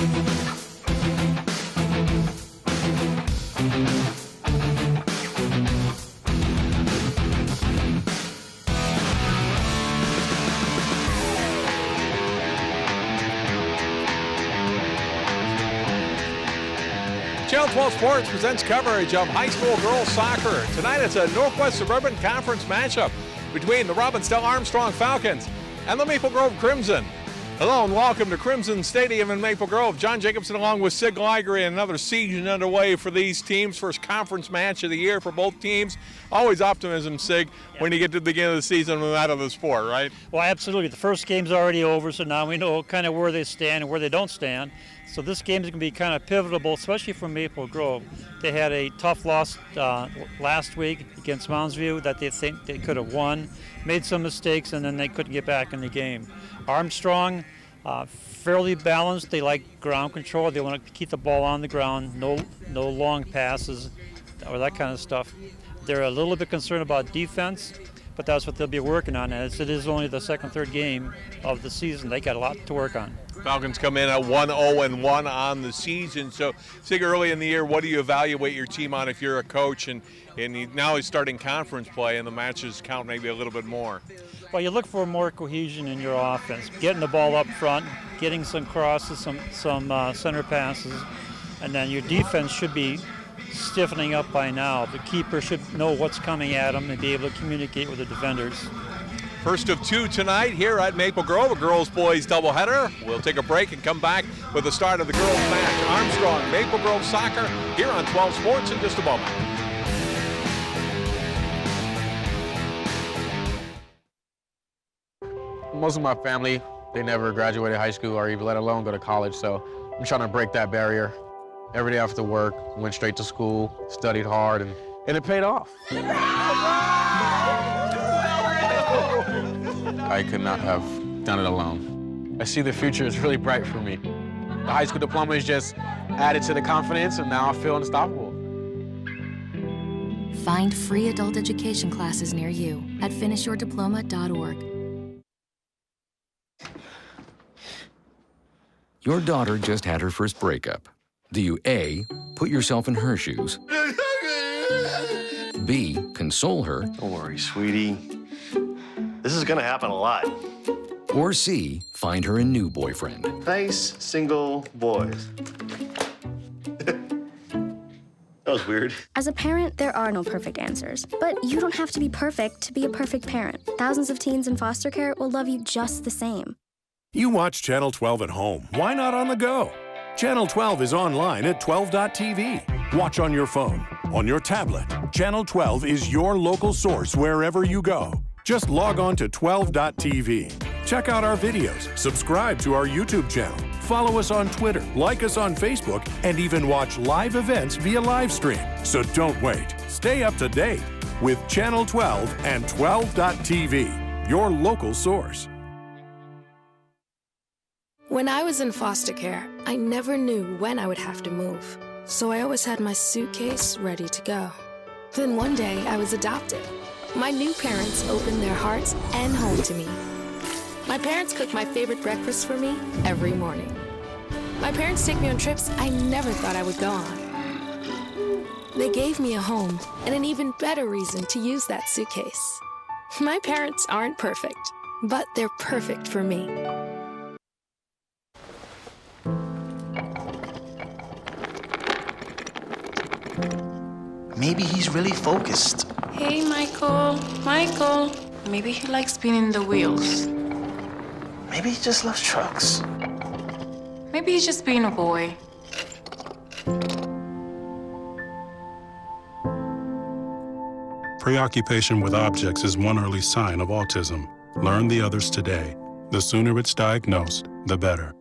Channel 12 Sports presents coverage of high school girls soccer. Tonight it's a Northwest Suburban Conference matchup between the Robbinsdale Armstrong Falcons and the Maple Grove Crimson. Hello and welcome to Crimson Stadium in Maple Grove. John Jacobson along with Sid Gleiger, and another season underway for these teams. First conference match of the year for both teams. Always optimism, Sig, when you get to the beginning of the season no matter the sport, right? Well, absolutely. The first game's already over, so now we know kind of where they stand and where they don't stand. So this game is going to be kind of pivotal, especially for Maple Grove. They had a tough loss last week against Mounds View that they think they could have won, made some mistakes, and then they couldn't get back in the game. Armstrong, fairly balanced. They like ground control. They want to keep the ball on the ground, no long passes or that kind of stuff. They're a little bit concerned about defense, but that's what they'll be working on. As it is only the second, third game of the season, they got a lot to work on. Falcons come in at 1-0-1 on the season. So, Sig, early in the year, what do you evaluate your team on if you're a coach and now he's starting conference play and the matches count maybe a little bit more? Well, you look for more cohesion in your offense, getting the ball up front, getting some crosses, some center passes, and then your defense should be stiffening up by now. The keeper should know what's coming at him and be able to communicate with the defenders. First of two tonight here at Maple Grove, a girls-boys doubleheader. We'll take a break and come back with the start of the girls' match. Armstrong, Maple Grove Soccer, here on 12 Sports in just a moment. Most of my family, they never graduated high school or even let alone go to college, so I'm trying to break that barrier. Every day after work, went straight to school, studied hard, and it paid off. I could not have done it alone. I see the future is really bright for me. The high school diploma is just added to the confidence, and now I feel unstoppable. Find free adult education classes near you at finishyourdiploma.org. Your daughter just had her first breakup. Do you A, put yourself in her shoes? B, console her? Don't worry, sweetie. This is gonna happen a lot. Or C, find her a new boyfriend? Nice, single boys. That was weird. As a parent, there are no perfect answers. But you don't have to be perfect to be a perfect parent. Thousands of teens in foster care will love you just the same. You watch Channel 12 at home. Why not on the go? Channel 12 is online at 12.tv. Watch on your phone, on your tablet. Channel 12 is your local source wherever you go. Just log on to 12.tv. Check out our videos, subscribe to our YouTube channel, follow us on Twitter, like us on Facebook, and even watch live events via live stream. So don't wait. Stay up to date with Channel 12 and 12.tv, your local source. When I was in foster care, I never knew when I would have to move. So I always had my suitcase ready to go. Then one day, I was adopted. My new parents opened their hearts and home to me. My parents cook my favorite breakfast for me every morning. My parents take me on trips I never thought I would go on. They gave me a home and an even better reason to use that suitcase. My parents aren't perfect, but they're perfect for me. Maybe he's really focused. Hey, Michael. Michael. Maybe he likes spinning the wheels. Maybe he just loves trucks. Maybe he's just being a boy. Preoccupation with objects is one early sign of autism. Learn the others today. The sooner it's diagnosed, the better.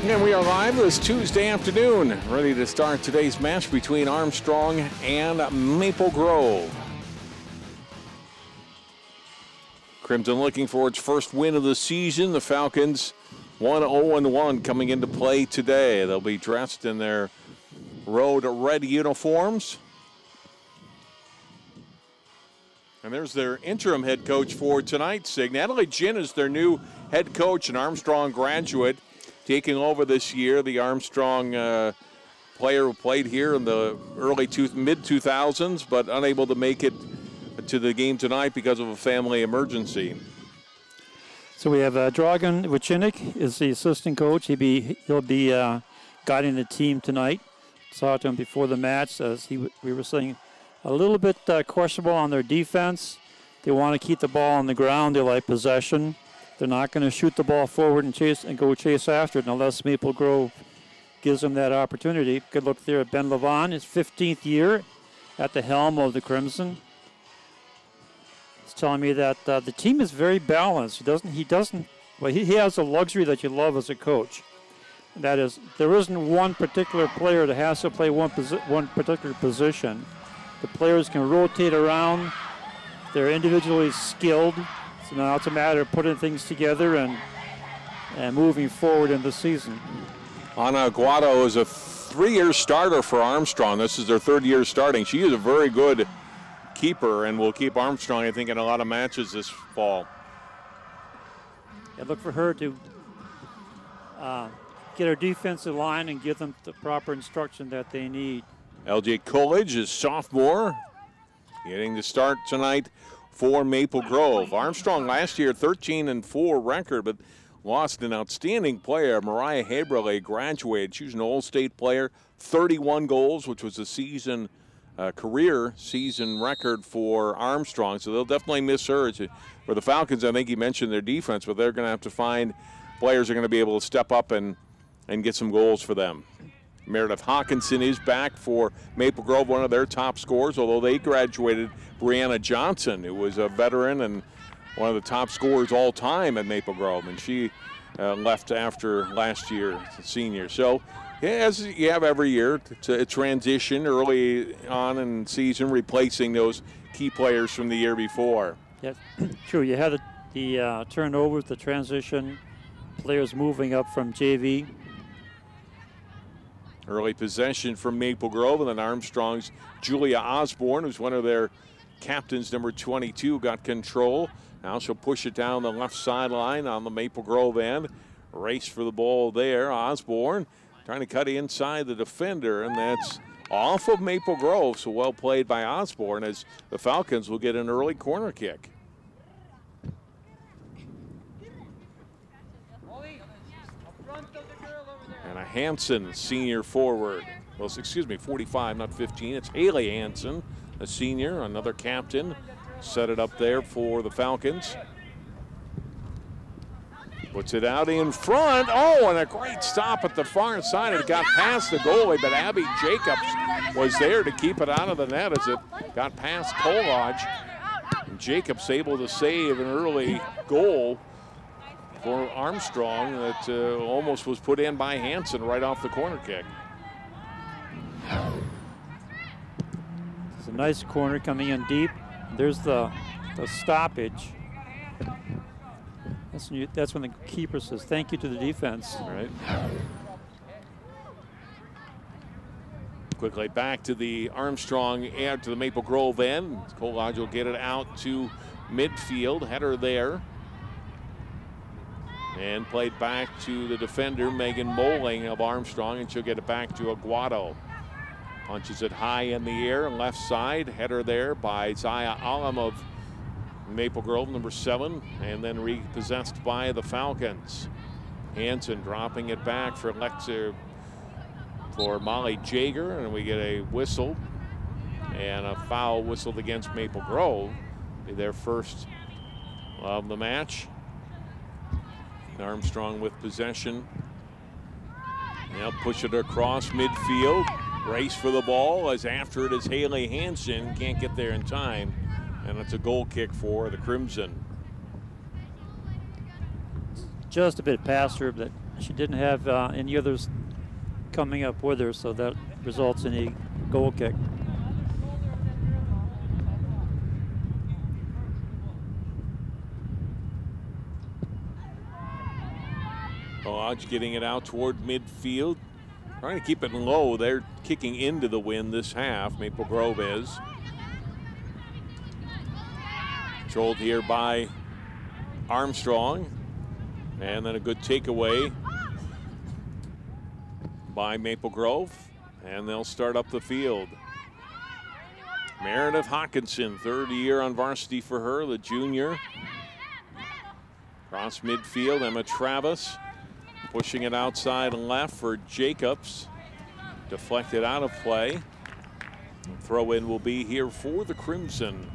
And we are live this Tuesday afternoon, ready to start today's match between Armstrong and Maple Grove. Crimson looking for its first win of the season. The Falcons 1-0-1 coming into play today. They'll be dressed in their road red uniforms. And there's their interim head coach for tonight, Sig. Natalie Ginn is their new head coach, an Armstrong graduate, taking over this year. The Armstrong player who played here in the mid-2000s, but unable to make it to the game tonight because of a family emergency. So we have Dragan Vucinic is the assistant coach. He'll be guiding the team tonight. Saw to him before the match as we were saying a little bit questionable on their defense. They want to keep the ball on the ground. They like possession. They're not going to shoot the ball forward and go chase after it unless Maple Grove gives them that opportunity. Good look there at Ben Levon, his 15th year at the helm of the Crimson. He's telling me that the team is very balanced. He has a luxury that you love as a coach. That is, there isn't one particular player that has to play one particular position. The players can rotate around. They're individually skilled. So now it's a matter of putting things together and moving forward in the season. Ana Aguado is a 3-year starter for Armstrong. This is their 3rd year starting. She is a very good keeper and will keep Armstrong, I think, in a lot of matches this fall. I look for her to get her defensive line and give them the proper instruction that they need. LJ Coolidge is sophomore, getting the start tonight for Maple Grove. Armstrong last year 13-4 record, but lost an outstanding player. Mariah Haberle graduated. She was an All-State player, 31 goals, which was a career season record for Armstrong. So they'll definitely miss her. For the Falcons, I think you mentioned their defense, but they're going to have to find players who are going to be able to step up and get some goals for them. Meredith Hawkinson is back for Maple Grove, one of their top scorers, although they graduated Brianna Johnson, who was a veteran and one of the top scorers all time at Maple Grove, and she left after last year, senior. So, yeah, as you have every year, it's a transition early on in the season, replacing those key players from the year before. Yeah, true. You had the turnovers, the transition, players moving up from JV. Early possession from Maple Grove, and then Armstrong's Julia Osborne, who's one of their captains, number 22, got control. Now she'll push it down the left sideline on the Maple Grove end. Race for the ball there. Osborne trying to cut inside the defender, and that's off of Maple Grove. So well played by Osborne as the Falcons will get an early corner kick. And a Hanson senior forward. Well, excuse me, 45, not 15. It's Haley Hanson, a senior, another captain. Set it up there for the Falcons. Puts it out in front. Oh, and a great stop at the far side. It got past the goalie, but Abby Jacobs was there to keep it out of the net as it got past Kolodge. And Jacobs able to save an early goal for Armstrong that almost was put in by Hanson right off the corner kick. It's a nice corner coming in deep. There's the stoppage. That's when the keeper says thank you to the defense. All right. Quickly back to the Armstrong end, to the Maple Grove end. Kolodge will get it out to midfield. Header there. And played back to the defender, Megan Moling of Armstrong, and she'll get it back to Aguado. Punches it high in the air, left side. Header there by Zaya Alam of Maple Grove, number 7, and then repossessed by the Falcons. Hanson dropping it back for Molly Jager, and we get a whistle and a foul whistled against Maple Grove. Be their first of the match. Armstrong with possession. Now push it across midfield. Race for the ball as after it is Haley Hanson. Can't get there in time. And it's a goal kick for the Crimson. Just a bit past her, but she didn't have any others coming up with her, so that results in a goal kick. Kolodge getting it out toward midfield. Trying to keep it low. They're kicking into the wind this half, Maple Grove is. Controlled here by Armstrong. And then a good takeaway by Maple Grove. And they'll start up the field. Meredith Hawkinson, third year on varsity for her, the junior. Cross midfield, Emma Travis pushing it outside left for Jacobs. Deflected out of play. Throw in will be here for the Crimson.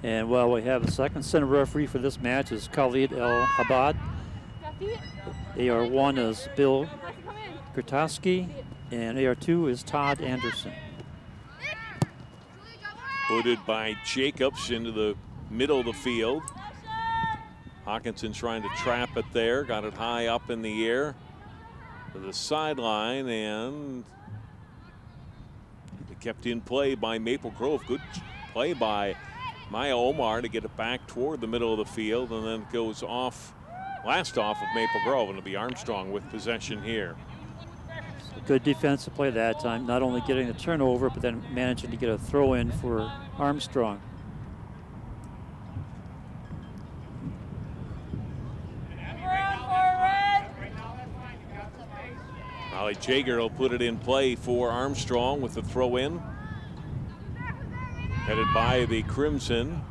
And well, we have a second center referee for this match is Khalid El Habad. AR1 is Bill Kurtowski, and AR2 is Todd Anderson. Booted by Jacobs into the middle of the field. Hawkinson trying to trap it there, got it high up in the air to the sideline, and it kept in play by Maple Grove. Good play by Maya Omar to get it back toward the middle of the field, and then it goes off, last off of Maple Grove, and it'll be Armstrong with possession here. Good defensive play that time, not only getting the turnover, but then managing to get a throw in for Armstrong. Molly Jager will put it in play for Armstrong with the throw in. Headed by the Crimson.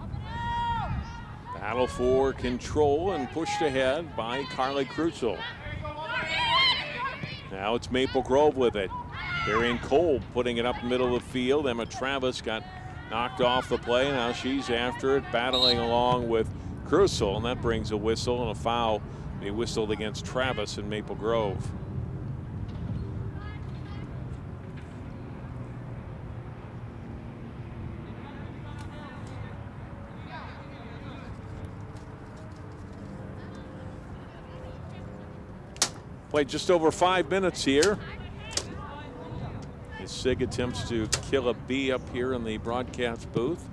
Battle for control and pushed ahead by Carly Crucial. Now it's Maple Grove with it. Darian Cole putting it up middle of the field. Emma Travis got knocked off the play. Now she's after it, battling along with Crucial, and that brings a whistle and a foul. They whistled against Travis in Maple Grove. Played just over 5 minutes here. As Sig attempts to kill a bee up here in the broadcast booth.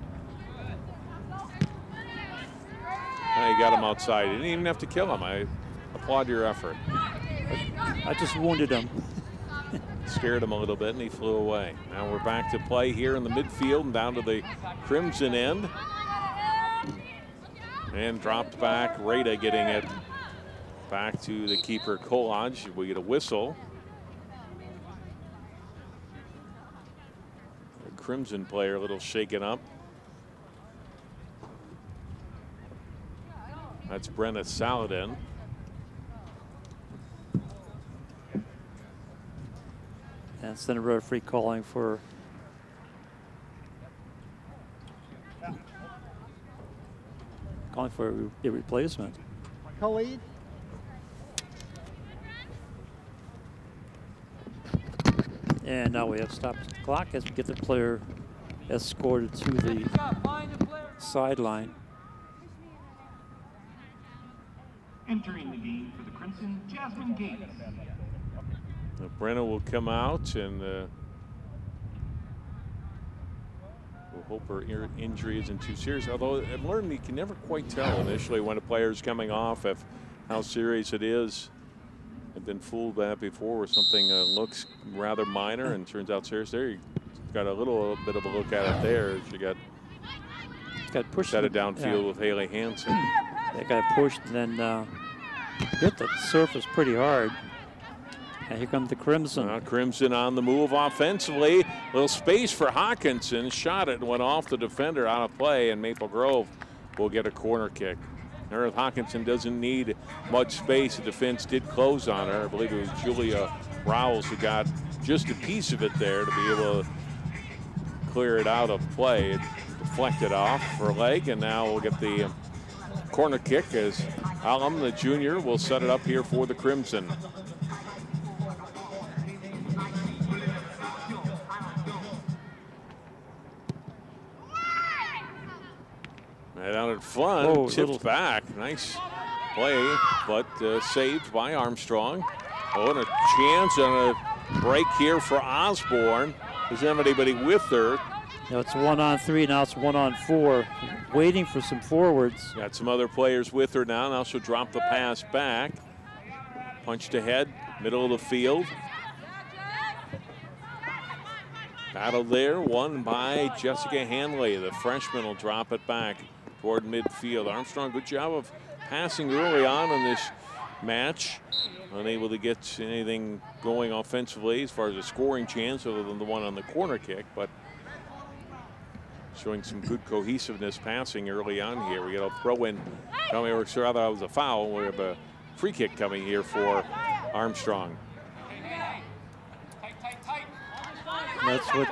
Now you got him outside. You didn't even have to kill him. I applaud your effort. I just wounded him. Scared him a little bit and he flew away. Now we're back to play here in the midfield and down to the Crimson end. And dropped back. Rada getting it back to the keeper, Kolodge. We get a whistle. The Crimson player a little shaken up. That's Brenna Saladin. And center referee calling for a replacement. Khalid. And now we have stopped the clock as we get the player escorted to the sideline. Entering the game for the Crimson, Jasmine Gates. Brenna will come out, and we'll hope her injury isn't too serious. Although I've learned you can never quite tell initially when a player's coming off if how serious it is. I've been fooled by that before where something looks rather minor and turns out serious. There you got a little bit of a look at it there. She got pushed. Set it downfield with Haley Hansen. They got pushed and then hit the surface pretty hard. And here comes the Crimson. Now Crimson on the move offensively. Little space for Hawkinson. Shot it and went off the defender out of play, and Maple Grove will get a corner kick. Meredith Hawkinson doesn't need much space. The defense did close on her. I believe it was Julia Rowles who got just a piece of it there to be able to clear it out of play. It deflected off for a leg, and now we'll get the corner kick as Alum, the junior, will set it up here for the Crimson. Right out in front, tipped back. Nice play, but saved by Armstrong. Oh, and a chance on a break here for Osborne. Doesn't have anybody with her. Now it's 1-on-3, now it's 1-on-4. Waiting for some forwards. Got some other players with her now. Now she'll drop the pass back. Punched ahead, middle of the field. Battle there, won by Jessica Hanley. The freshman will drop it back toward midfield. Armstrong, good job of passing early on in this match. Unable to get anything going offensively as far as a scoring chance other than the one on the corner kick, but showing some good cohesiveness passing early on here. We got a throw in coming, or rather that was a foul. We have a free kick coming here for Armstrong. That's what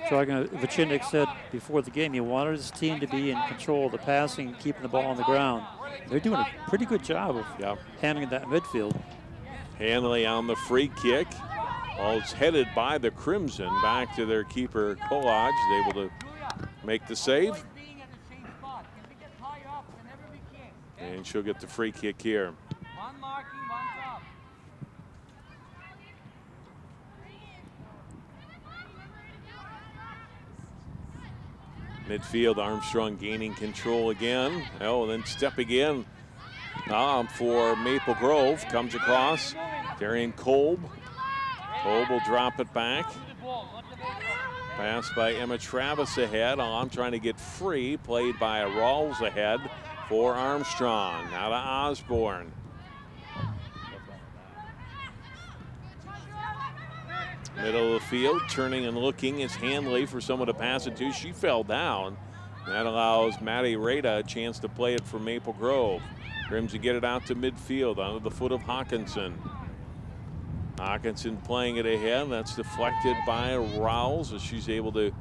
Dragan Vachinik said before the game. He wanted his team to be in control of the passing and keeping the ball on the ground. They're doing a pretty good job of handling that midfield. Hanley on the free kick. Ball's headed by the Crimson back to their keeper, Kolodge, able to make the save. And she'll get the free kick here. Midfield, Armstrong gaining control again. Oh, then stepping in for Maple Grove. Comes across. Darian Kolb. Kolb will drop it back. Pass by Emma Travis ahead. On trying to get free. Played by Rawls ahead for Armstrong. Now to Osborne. Middle of the field, turning and looking is Hanley for someone to pass it to. She fell down. That allows Maddie Rada a chance to play it for Maple Grove. Crimson get it out to midfield under the foot of Hawkinson. Hawkinson playing it ahead. That's deflected by Rawls as she's able to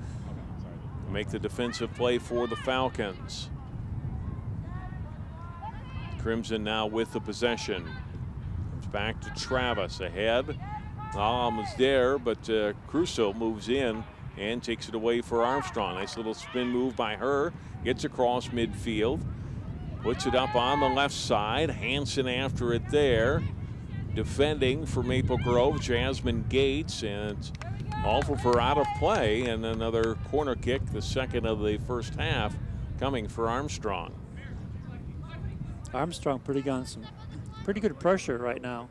make the defensive play for the Falcons. Crimson now with the possession. Comes back to Travis ahead. Was there, but Crusoe moves in and takes it away for Armstrong. Nice little spin move by her. Gets across midfield. Puts it up on the left side. Hanson after it there. Defending for Maple Grove, Jasmine Gates, and all for her out of play. And another corner kick, the second of the first half, coming for Armstrong. Armstrong putting on some pretty good pressure right now.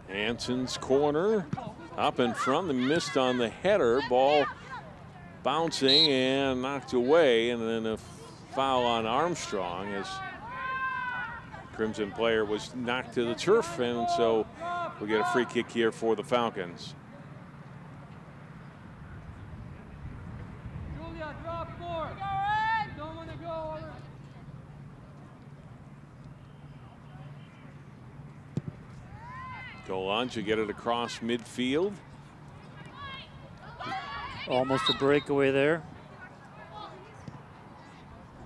Hanson's corner up in front. They missed on the header. Ball bouncing and knocked away, and then a foul on Armstrong as Crimson player was knocked to the turf, and so we get a free kick here for the Falcons. Golan to get it across midfield. Almost a breakaway there.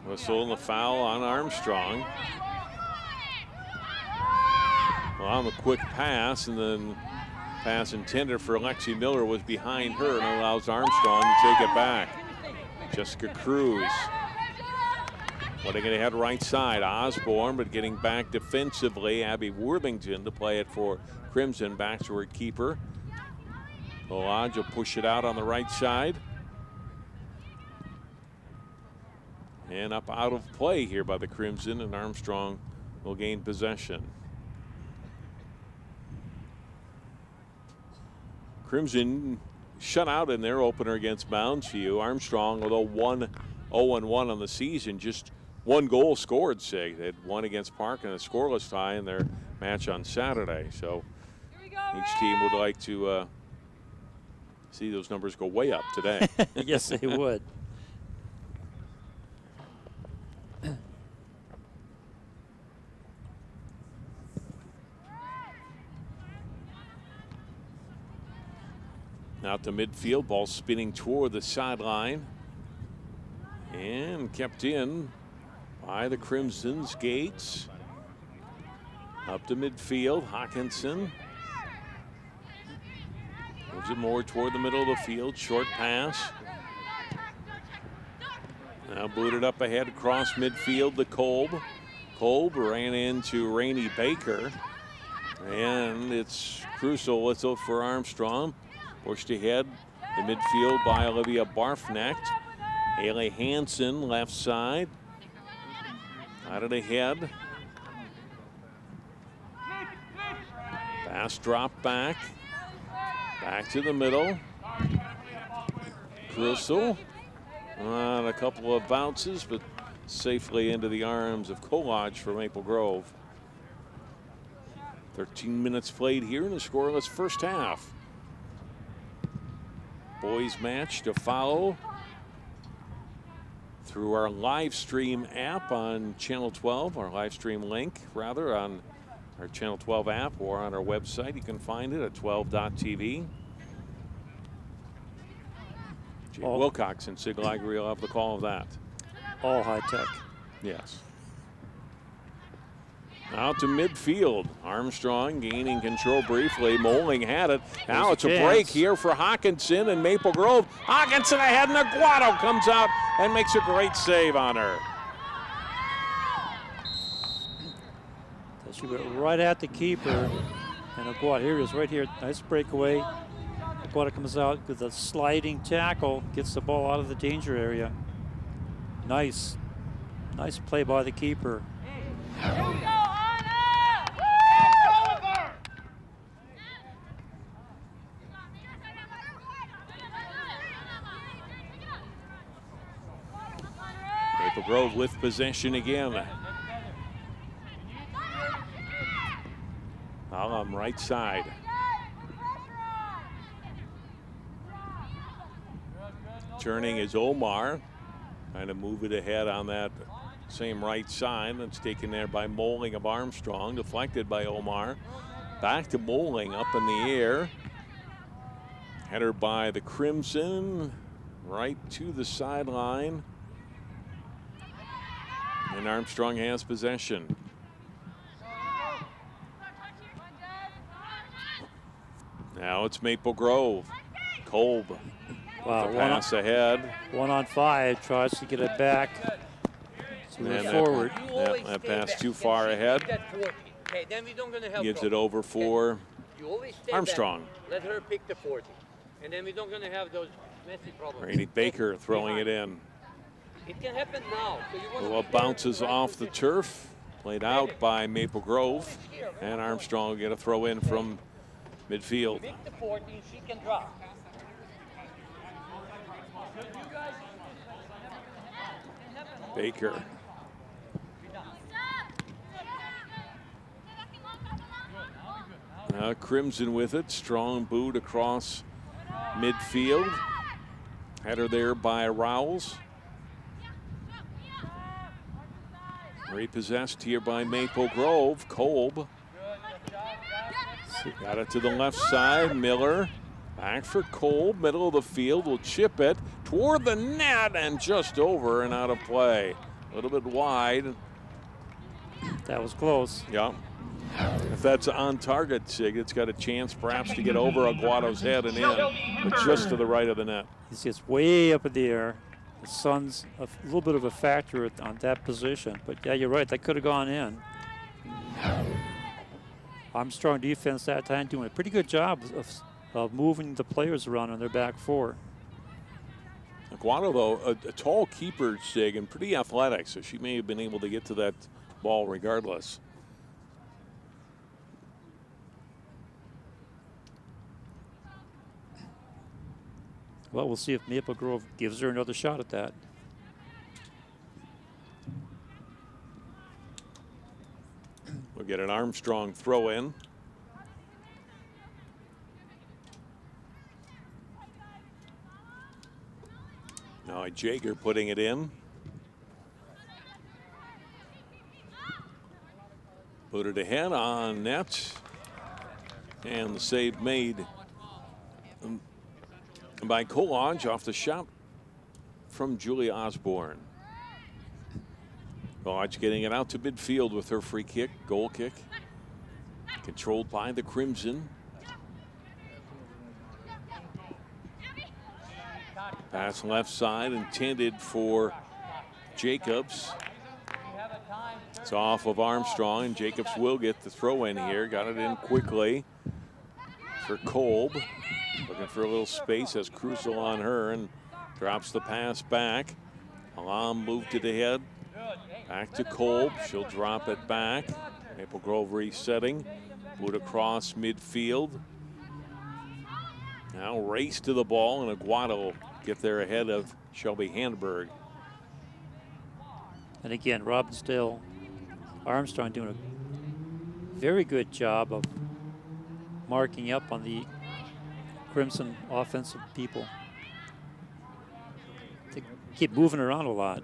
Whistle and the foul on Armstrong. Well, on the quick pass, and then pass intended for Alexi Miller was behind her and allows Armstrong to take it back. Jessica Cruz. Letting it ahead right side. Osborne, but getting back defensively. Abby Worthington to play it for Crimson, back to her keeper. Lodge will push it out on the right side. And up out of play here by the Crimson, and Armstrong will gain possession. Crimson shut out in their opener against Moundsview. Armstrong, although 1-0-1 on the season, just one goal scored, Sig. They had one against Park and a scoreless tie in their match on Saturday. So each team would like to see those numbers go way up today. Yes, they would. Out to midfield, ball spinning toward the sideline. And kept in by the Crimson's. Gates. Up to midfield, Hawkinson. Moves it more toward the middle of the field, short pass. Now booted up ahead across midfield to Kolb. Kolb ran into Rainey Baker. And it's Crusoe whistle for Armstrong. Pushed ahead in midfield by Olivia Barfnecht. Haley Hansen left side. Got it ahead. Pass drop back. Back to the middle. Crucial. On a couple of bounces, but safely into the arms of Kolodge for Maple Grove. 13 minutes played here in a scoreless first half. Boys match to follow through our live stream app on Channel 12, our live stream link, rather, on our Channel 12 app or on our website. You can find it at 12.tv. Jay Wilcox and Sig Lagery will have the call of that. All high tech. Yes. Out to midfield. Armstrong gaining control briefly. Moling had it. Now it's a break here for Hawkinson and Maple Grove. Hawkinson ahead, and Aguado comes out and makes a great save on her. She went right at the keeper. And Aguado, here it is, right here. Nice breakaway. Aguado comes out with a sliding tackle, gets the ball out of the danger area. Nice. Nice play by the keeper. Maple Grove with possession again. Alum right side. Turning is Omar. Trying to move it ahead on that same right side. That's taken there by Moling of Armstrong. Deflected by Omar. Back to Moling up in the air. Header by the Crimson. Right to the sideline. And Armstrong has possession. Now it's Maple Grove. Kolb. Wow, pass ahead. 1 on 5, tries to get it back. So move forward. That pass too far ahead. Gives it over for Armstrong. Let her pick the 40. And then we don't going to have those messy problems. Brady Baker throwing it in. It can happen now. So Well, bounces off the turf. Played out by Maple Grove. And Armstrong will get a throw in from midfield. Pick the 40, she can drop. Baker. Crimson with it. Strong boot across midfield. Header there by Rowles. Repossessed here by Maple Grove. Kolb. Got it to the left side. Miller. Back for Kolb. Middle of the field. Will chip it toward the net and just over and out of play. A little bit wide. That was close. Yeah. If that's on target, Sig, it's got a chance perhaps to get over Aguado's head and in, but just to the right of the net. He's just way up in the air. The sun's a little bit of a factor on that position, but yeah, you're right, that could have gone in. Armstrong defense that time doing a pretty good job of moving the players around on their back four. Aguado, though, a tall keeper, Sig, and pretty athletic, so she may have been able to get to that ball regardless. Well, we'll see if Maple Grove gives her another shot at that. We'll get an Armstrong throw in. Now Jager putting it in. Put it ahead on net. And the save made by Kolodge off the shot from Julia Osborne. Kolodge getting it out to midfield with her free kick, goal kick. Controlled by the Crimson. Pass left side intended for Jacobs. It's off of Armstrong, and Jacobs will get the throw in here. Got it in quickly for Kolb. Looking for a little space, has Crucial on her and drops the pass back. Alam moved it ahead. Back to Kolb. She'll drop it back. Maple Grove resetting. Boot across midfield. Now race to the ball, and Aguado will get there ahead of Shelby Handberg. And again, Robbinsdale, Armstrong doing a very good job of marking up on the Crimson offensive people. They keep moving around a lot.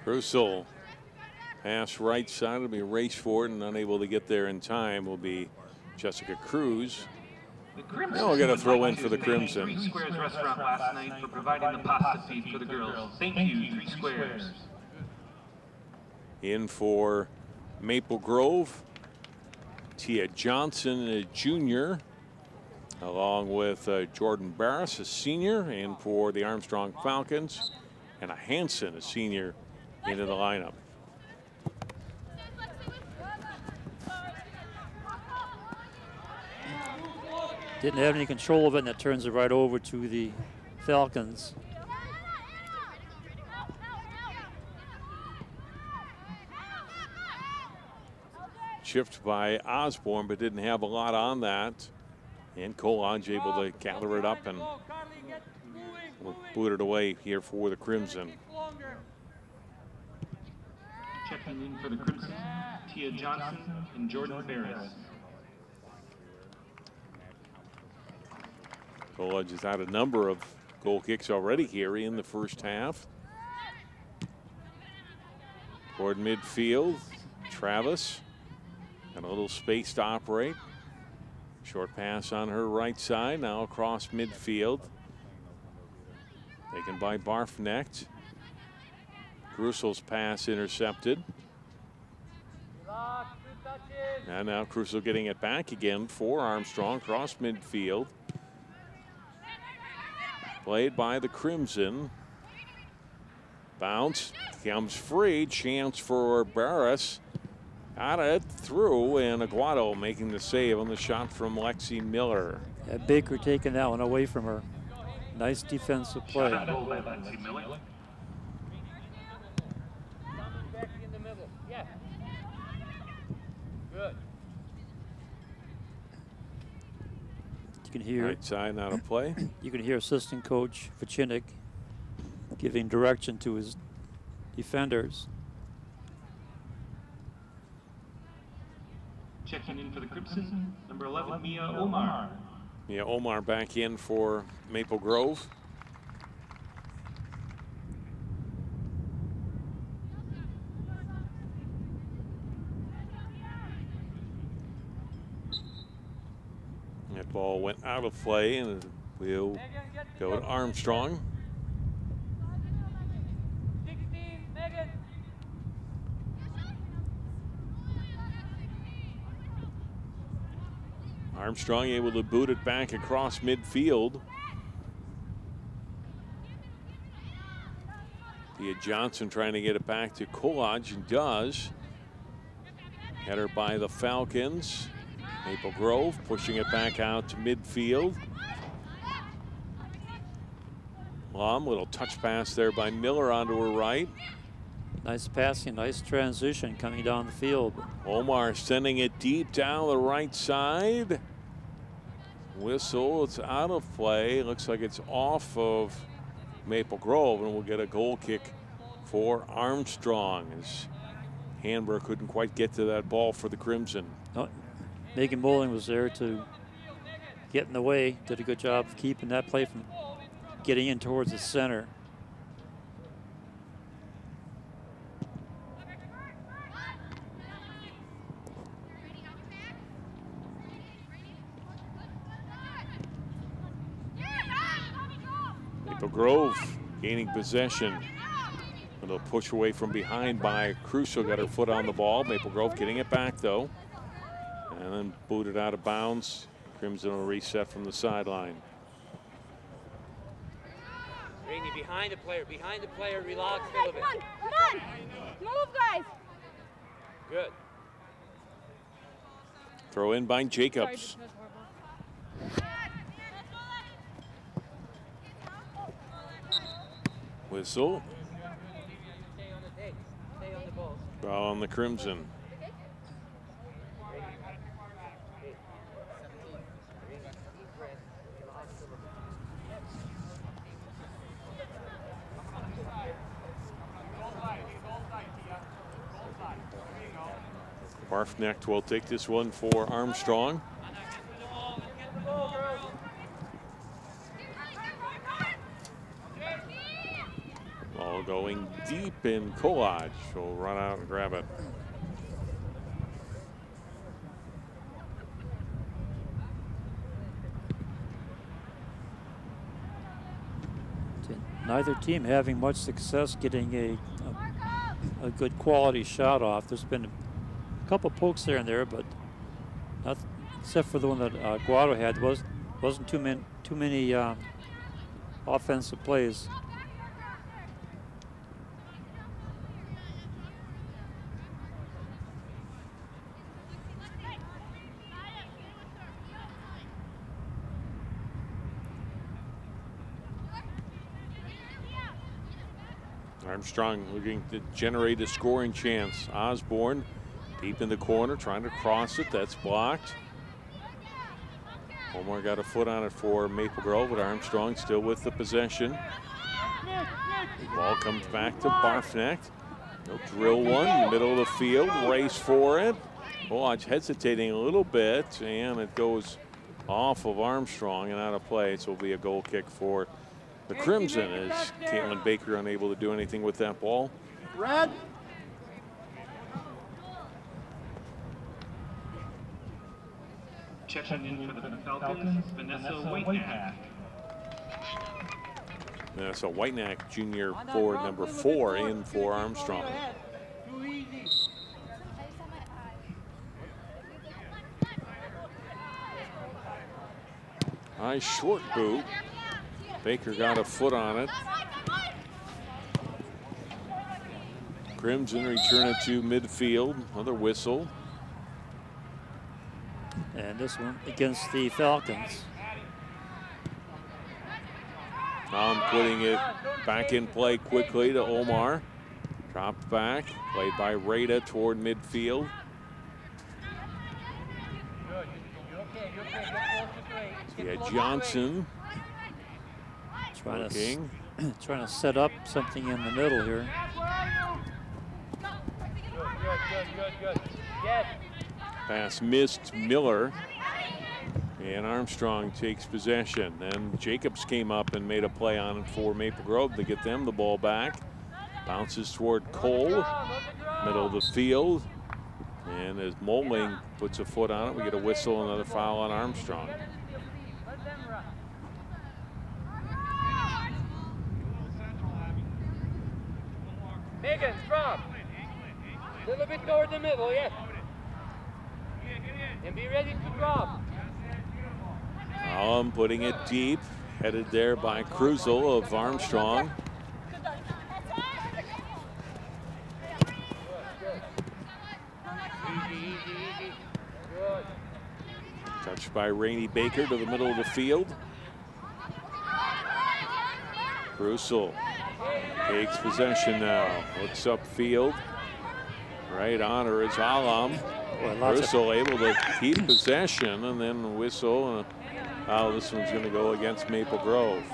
Crucial pass right side. It'll be a race for it, and unable to get there in time will be Jessica Cruz. Now we're going to throw in for the Crimson. 3 Squares Restaurant last night for providing the pasta feed for the girls. Thank you, 3 Squares. In for Maple Grove, Tia Johnson, a junior, along with Jordan Barris, a senior, and for the Armstrong Falcons, and a Hansen, a senior, into the lineup. Didn't have any control of it, and that turns it right over to the Falcons. Chipped by Osborne, but didn't have a lot on that. And Colage able to gather it up and boot it away here for the Crimson. Checking in for the Crimson, Tia Johnson and Jordan Barris. Colage has had a number of goal kicks already here in the first half. Toward midfield, Travis. And a little space to operate. Short pass on her right side, now across midfield. Taken by Barfnecht. Crucial's pass intercepted. And now Crucial getting it back again for Armstrong, across midfield. Played by the Crimson. Bounce, comes free, chance for Barris. Got it through, and Aguado making the save on the shot from Lexi Miller. Yeah, Baker taking that one away from her. Nice defensive play. Shot goal by Lexi Miller. In the middle. Yeah. Good. You can hear right side now to play. You can hear assistant coach Vachinik giving direction to his defenders. Checking in for the Crimson, number 11, Mia Omar. Yeah, Omar back in for Maple Grove. That ball went out of play, and we'll go to Armstrong. Armstrong able to boot it back across midfield. Tia Johnson trying to get it back to Colage, and does. Header by the Falcons. Maple Grove pushing it back out to midfield. Lum, little touch pass there by Miller onto her right. Nice passing, nice transition coming down the field. Omar sending it deep down the right side. Whistle, it's out of play. Looks like it's off of Maple Grove, and we'll get a goal kick for Armstrong, as Handberg couldn't quite get to that ball for the Crimson. Oh, Megan Bowling was there to get in the way, did a good job of keeping that play from getting in towards the center. Maple Grove gaining possession. A little push away from behind by Crucial, got her foot on the ball. Maple Grove getting it back though. And then booted out of bounds. Crimson will reset from the sideline. Rainey behind the player, relax a little bit. Come on, move guys. Good. Throw in by Jacobs. Whistle. Foul on the Crimson. Barfknecht will take this one for Armstrong. Ball going deep in Kolaj. Will run out and grab it. Neither team having much success getting a good quality shot off. There's been a couple pokes there and there, but not except for the one that Guado had. Wasn't too many offensive plays. Armstrong looking to generate a scoring chance. Osborne deep in the corner, trying to cross it. That's blocked. Omar got a foot on it for Maple Grove, but Armstrong still with the possession. The ball comes back to Barfknecht. They'll drill one, middle of the field, race for it. Kolaj hesitating a little bit, and it goes off of Armstrong and out of play. So it'll be a goal kick for the Crimson as Caitlin Baker unable to do anything with that ball. Red. Checking in for the Falcons, Vanessa Whitenack. So Whitenack, junior forward number 4, in for Armstrong. High short boot. Baker got a foot on it. Crimson return it to midfield. Another whistle. And this one against the Falcons. Tom putting it back in play quickly to Omar. Dropped back, played by Rada toward midfield. Yeah, Johnson. Trying to set up something in the middle here. Good. Yes. Pass missed Miller. And Armstrong takes possession. And Jacobs came up and made a play on it for Maple Grove to get them the ball back. Bounces toward Cole, middle of the field. And as Moling puts a foot on it, we get a whistle, another foul on Armstrong. Megan, drop. A little bit toward the middle, yes. And be ready to drop. Allen putting it deep, headed there by Krusel of Armstrong. Touched by Rainey Baker to the middle of the field. Krusel takes possession now, looks upfield. Right on her is Alam. Krusel able to keep possession and then whistle. This one's going to go against Maple Grove.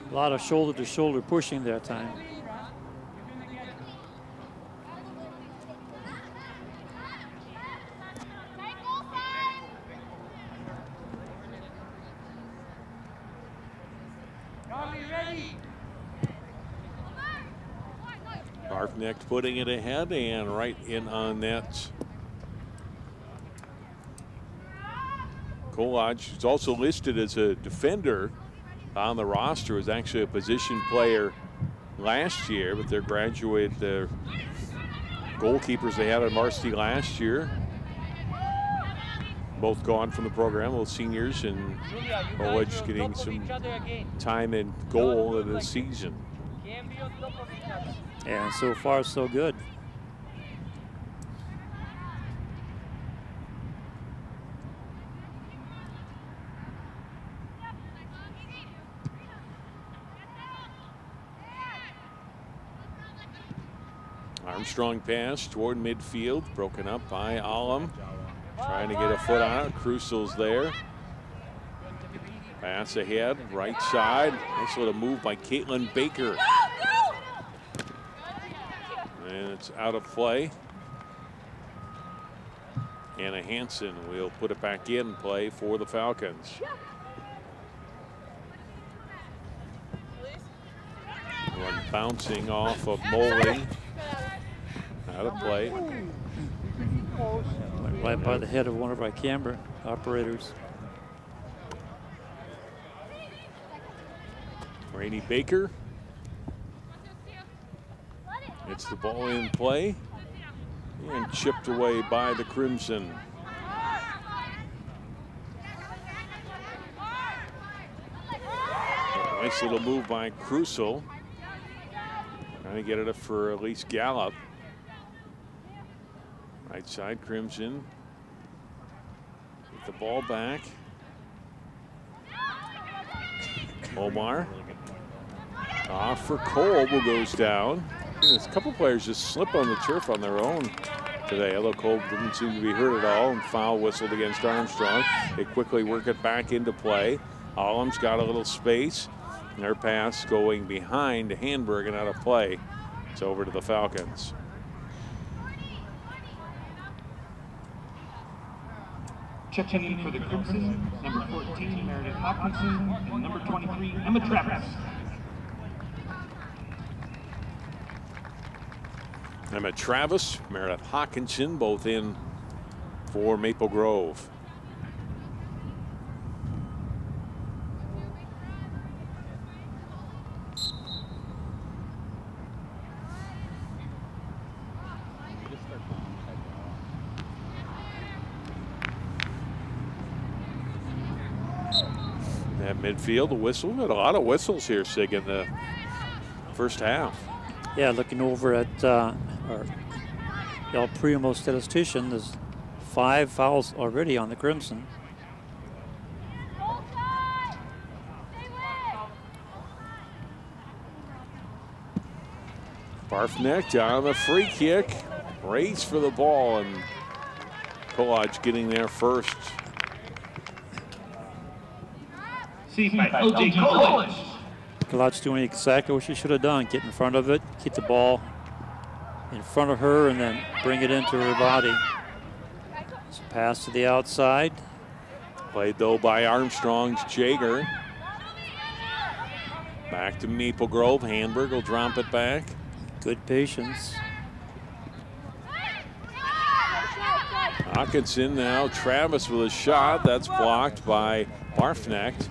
A lot of shoulder-to-shoulder pushing that time. Barfknecht putting it ahead and right in on net. Kolaj, who's also listed as a defender on the roster, was actually a position player last year, but they're graduate goalkeepers they had on varsity last year. Both gone from the program, both seniors, and Kolaj getting some time in goal in the season. And so far, so good. Armstrong pass toward midfield, broken up by Alum. Trying to get a foot on it. Crucial's there. Pass ahead, right side. Nice little move by Caitlin Baker. And it's out of play. Anna Hansen will put it back in play for the Falcons. One bouncing off of Moling. Out of play. Right by the head of one of our camera operators. Rainey Baker. It's the ball in play and chipped away by the Crimson. Nice little move by Crucial. Trying to get it up for Elise Gallup. Right side, Crimson. Get the ball back. Omar. Off for Kolb, who goes down. There's a couple players just slip on the turf on their own today, although Kolb didn't seem to be hurt at all, and foul whistled against Armstrong. They quickly work it back into play. Alum's got a little space. And their pass going behind Handberg and out of play. It's over to the Falcons. Checking in for the Crimson, number 14, Meredith Hopkinson, and number 23, Emma Travis. Emma Travis, Meredith Hawkinson, both in for Maple Grove. At midfield, a whistle. We had a lot of whistles here, Sig, in the first half. Yeah, looking over at our El Primo statistician, there's 5 fouls already on the Crimson. Barfnecht on the free kick. Race for the ball, and Kolodge getting there first. Kolodge doing exactly what she should have done. Get in front of it, keep the ball in front of her, and then bring it into her body. So pass to the outside. Played though by Armstrong's Jager. Back to Maple Grove. Handberg will drop it back. Good patience. Hawkinson now. Travis with a shot. That's blocked by Barfnecht.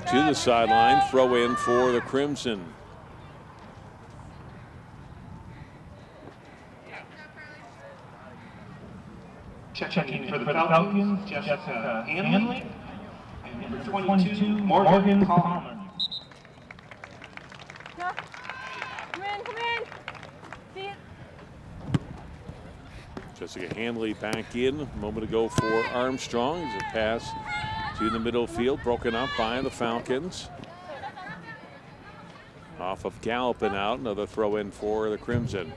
To the sideline. Throw in for the Crimson. Checking for the Falcons, Jessica Hanley, and number 22, Morgan Palmer. Come in. See it. Jessica Hanley back in a moment ago for Armstrong. As a pass to the middle field, broken up by the Falcons. Off of Gallup and out, another throw in for the Crimson.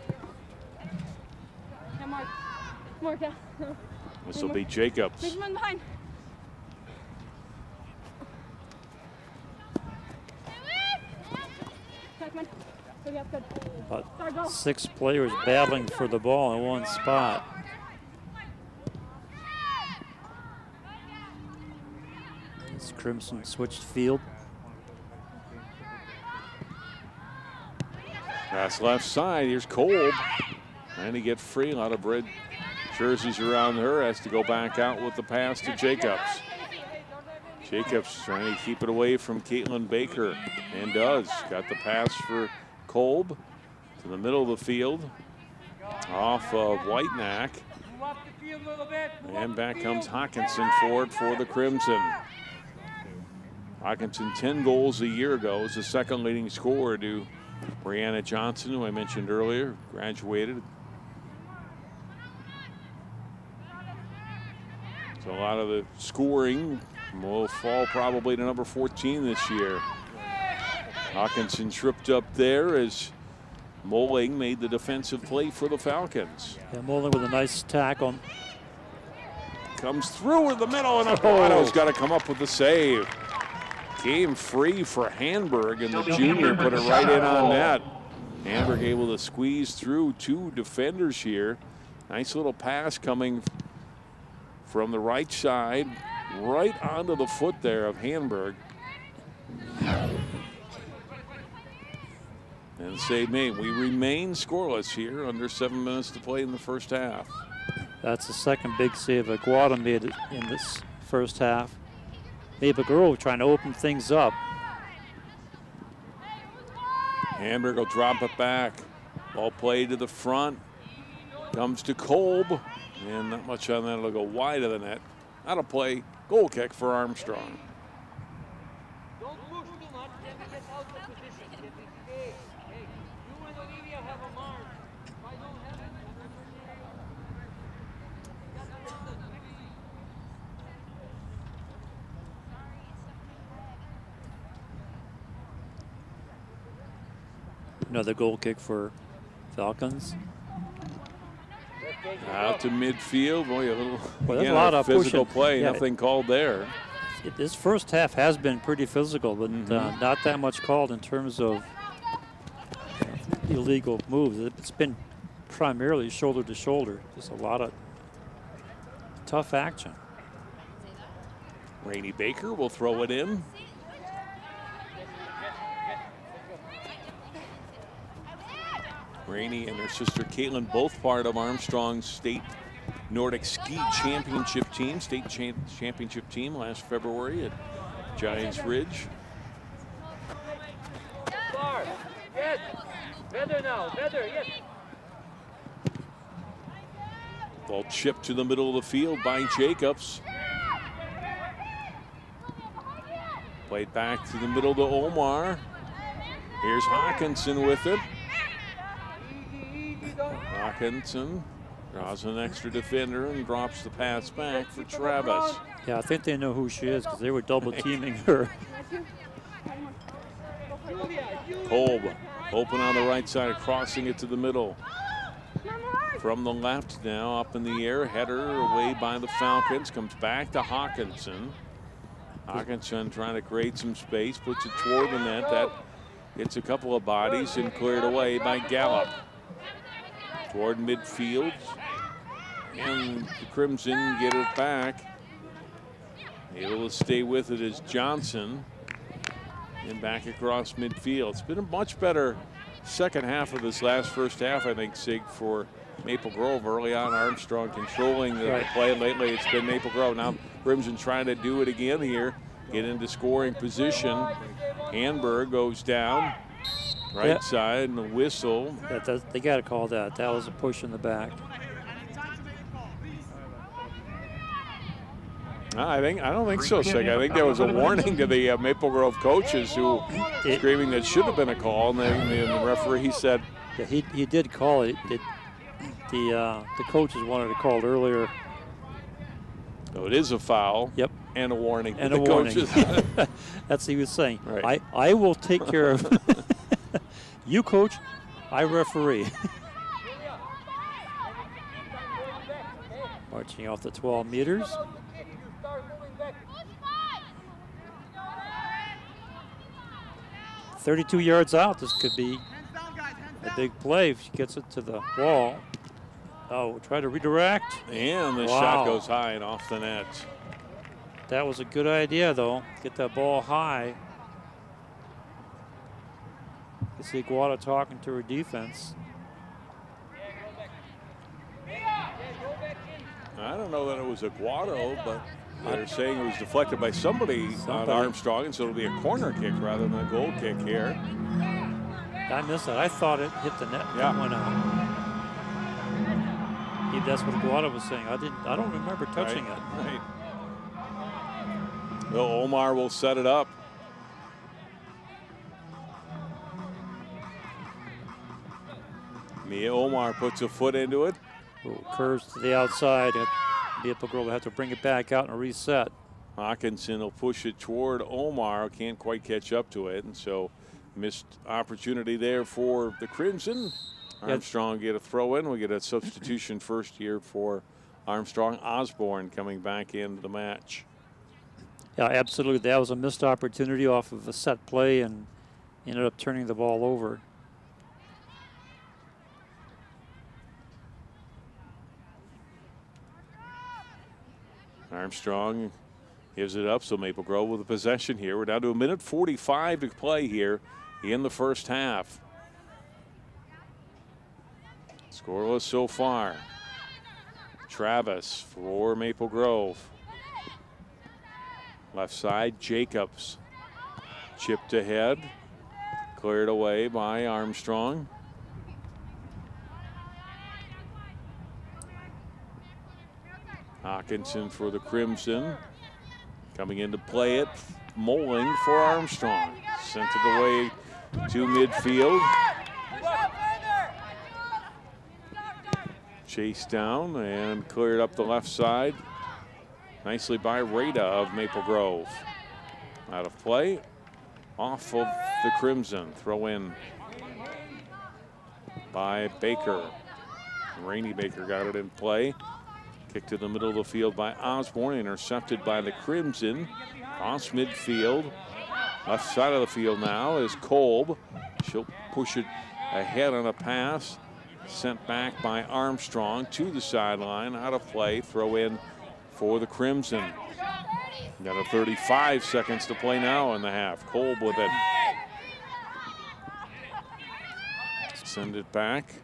More. This will be Jacobs. Big man behind. About 6 players battling for the ball in one spot. This Crimson switched field. Pass left side. Here's Kolb. Trying to get free. A lot of red jerseys around her. Has to go back out with the pass to Jacobs. Jacobs trying to keep it away from Caitlin Baker, and does. Got the pass for Kolb to the middle of the field. Off of Whitenack. And back comes Hawkinson for it for the Crimson. Hawkinson 10 goals a year ago. Is the second leading scorer to Brianna Johnson, who I mentioned earlier, graduated. So a lot of the scoring will fall probably to number 14 this year. Hawkinson tripped up there as Moling made the defensive play for the Falcons. Yeah, Moling with a nice tackle. Comes through in the middle, and Aguado's got to come up with the save. Came free for Hanberg, and the junior put it right in on net. Hanberg able to squeeze through 2 defenders here. Nice little pass coming from the right side, right onto the foot there of Hanberg. And save made. We remain scoreless here, under 7 minutes to play in the first half. That's the second big save Aguado made in this first half. Maple Grove trying to open things up. Hanberg will drop it back. Ball played to the front. Comes to Kolb. And not much on that. It'll go wide of the net. Out of play. Goal kick for Armstrong. Don't push too much, then we get out of position. Then we stay. Hey, you and Olivia have a mark. If I don't have it, Another goal kick for Falcons. Out to midfield. Boy, a little a lot of physical pushing. play. Yeah, Nothing called there. This first half has been pretty physical, but not that much called in terms of illegal moves. It's been primarily shoulder to shoulder. Just a lot of tough action. Rainey Baker will throw it in. Rainey and her sister Caitlin, both part of Armstrong's state Nordic ski championship team, state championship team last February at Giants Ridge. yes. Better now, better, yes. Ball chipped to the middle of the field by Jacobs. Played back to the middle to Omar. Here's Hawkinson with it. Hawkinson draws an extra defender and drops the pass back for Travis. Yeah, I think they know who she is because they were double teaming her. Kolb open on the right side, crossing it to the middle. From the left now, up in the air, header away by the Falcons, comes back to Hawkinson. Hawkinson trying to create some space, puts it toward the net. That hits a couple of bodies and cleared away by Gallup. Toward midfield, and the Crimson get it back. Able to stay with it is Johnson, and back across midfield. It's been a much better second half of this first half, I think, Sig, for Maple Grove. Early on, Armstrong controlling the play. Lately, it's been Maple Grove. Now Crimson trying to do it again here, get into scoring position. Hanberg goes down. Right side and the whistle. They got to call that. That was a push in the back. I don't think so, Sig. I think there was a warning to the Maple Grove coaches who screaming that should have been a call, and the referee said. Yeah, he did call it. The coaches wanted to call it earlier. So it is a foul. Yep. And a warning. And a warning. That's what he was saying. Right. I will take care of. You coach, I referee. Marching off the 12 meters. 32 yards out. This could be a big play if she gets it to the wall. Oh, try to redirect. And the shot goes high and off the net. That was a good idea, though. Get that ball high. You see Aguado talking to her defense. I don't know that it was Aguado, but they're saying it was deflected by somebody on Armstrong, and so it'll be a corner kick rather than a goal kick here. I missed that. I thought it hit the net and went out. That's what Aguado was saying. I don't remember touching it. Right. Well, Omar will set it up. Mia Omar puts a foot into it. Curves to the outside. Maple Grove will have to bring it back out and reset. Hawkinson will push it toward Omar. Can't quite catch up to it. And so Missed opportunity there for the Crimson. Armstrong get a throw in. We get a substitution first here for Armstrong. Osborne coming back into the match. Yeah, absolutely. That was a missed opportunity off of a set play and ended up turning the ball over. Armstrong gives it up, so Maple Grove with a possession here. We're down to 1:45 to play here in the first half. Scoreless so far. Travis for Maple Grove. Left side, Jacobs. Chipped ahead. Cleared away by Armstrong. Hawkinson for the Crimson. Coming in to play it. Moling for Armstrong. Sent it away to midfield. Chased down and cleared up the left side. Nicely by Rada of Maple Grove. Out of play. Off of the Crimson. Throw in by Baker. Rainey Baker got it in play. Kick to the middle of the field by Osborne. Intercepted by the Crimson. Cross midfield. Left side of the field now is Kolb. She'll push it ahead on a pass. Sent back by Armstrong to the sideline. Out of play. Throw in for the Crimson. Got 35 seconds to play now in the half. Kolb with it. Send it back.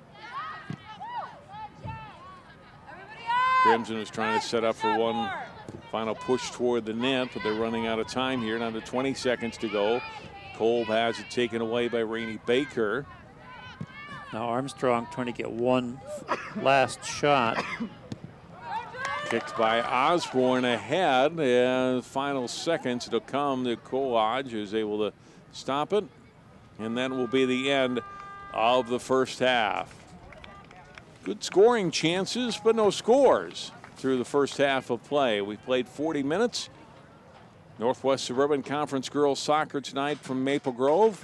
Crimson is trying to set up for one final push toward the net, but they're running out of time here. Down to 20 seconds to go. Kolb has it taken away by Rainey Baker. Now Armstrong trying to get one last shot. Kicked by Osborne ahead. And final seconds to come. The Colage is able to stop it. And that will be the end of the first half. Good scoring chances, but no scores through the first half of play. We played 40 minutes. Northwest Suburban Conference girls soccer tonight from Maple Grove.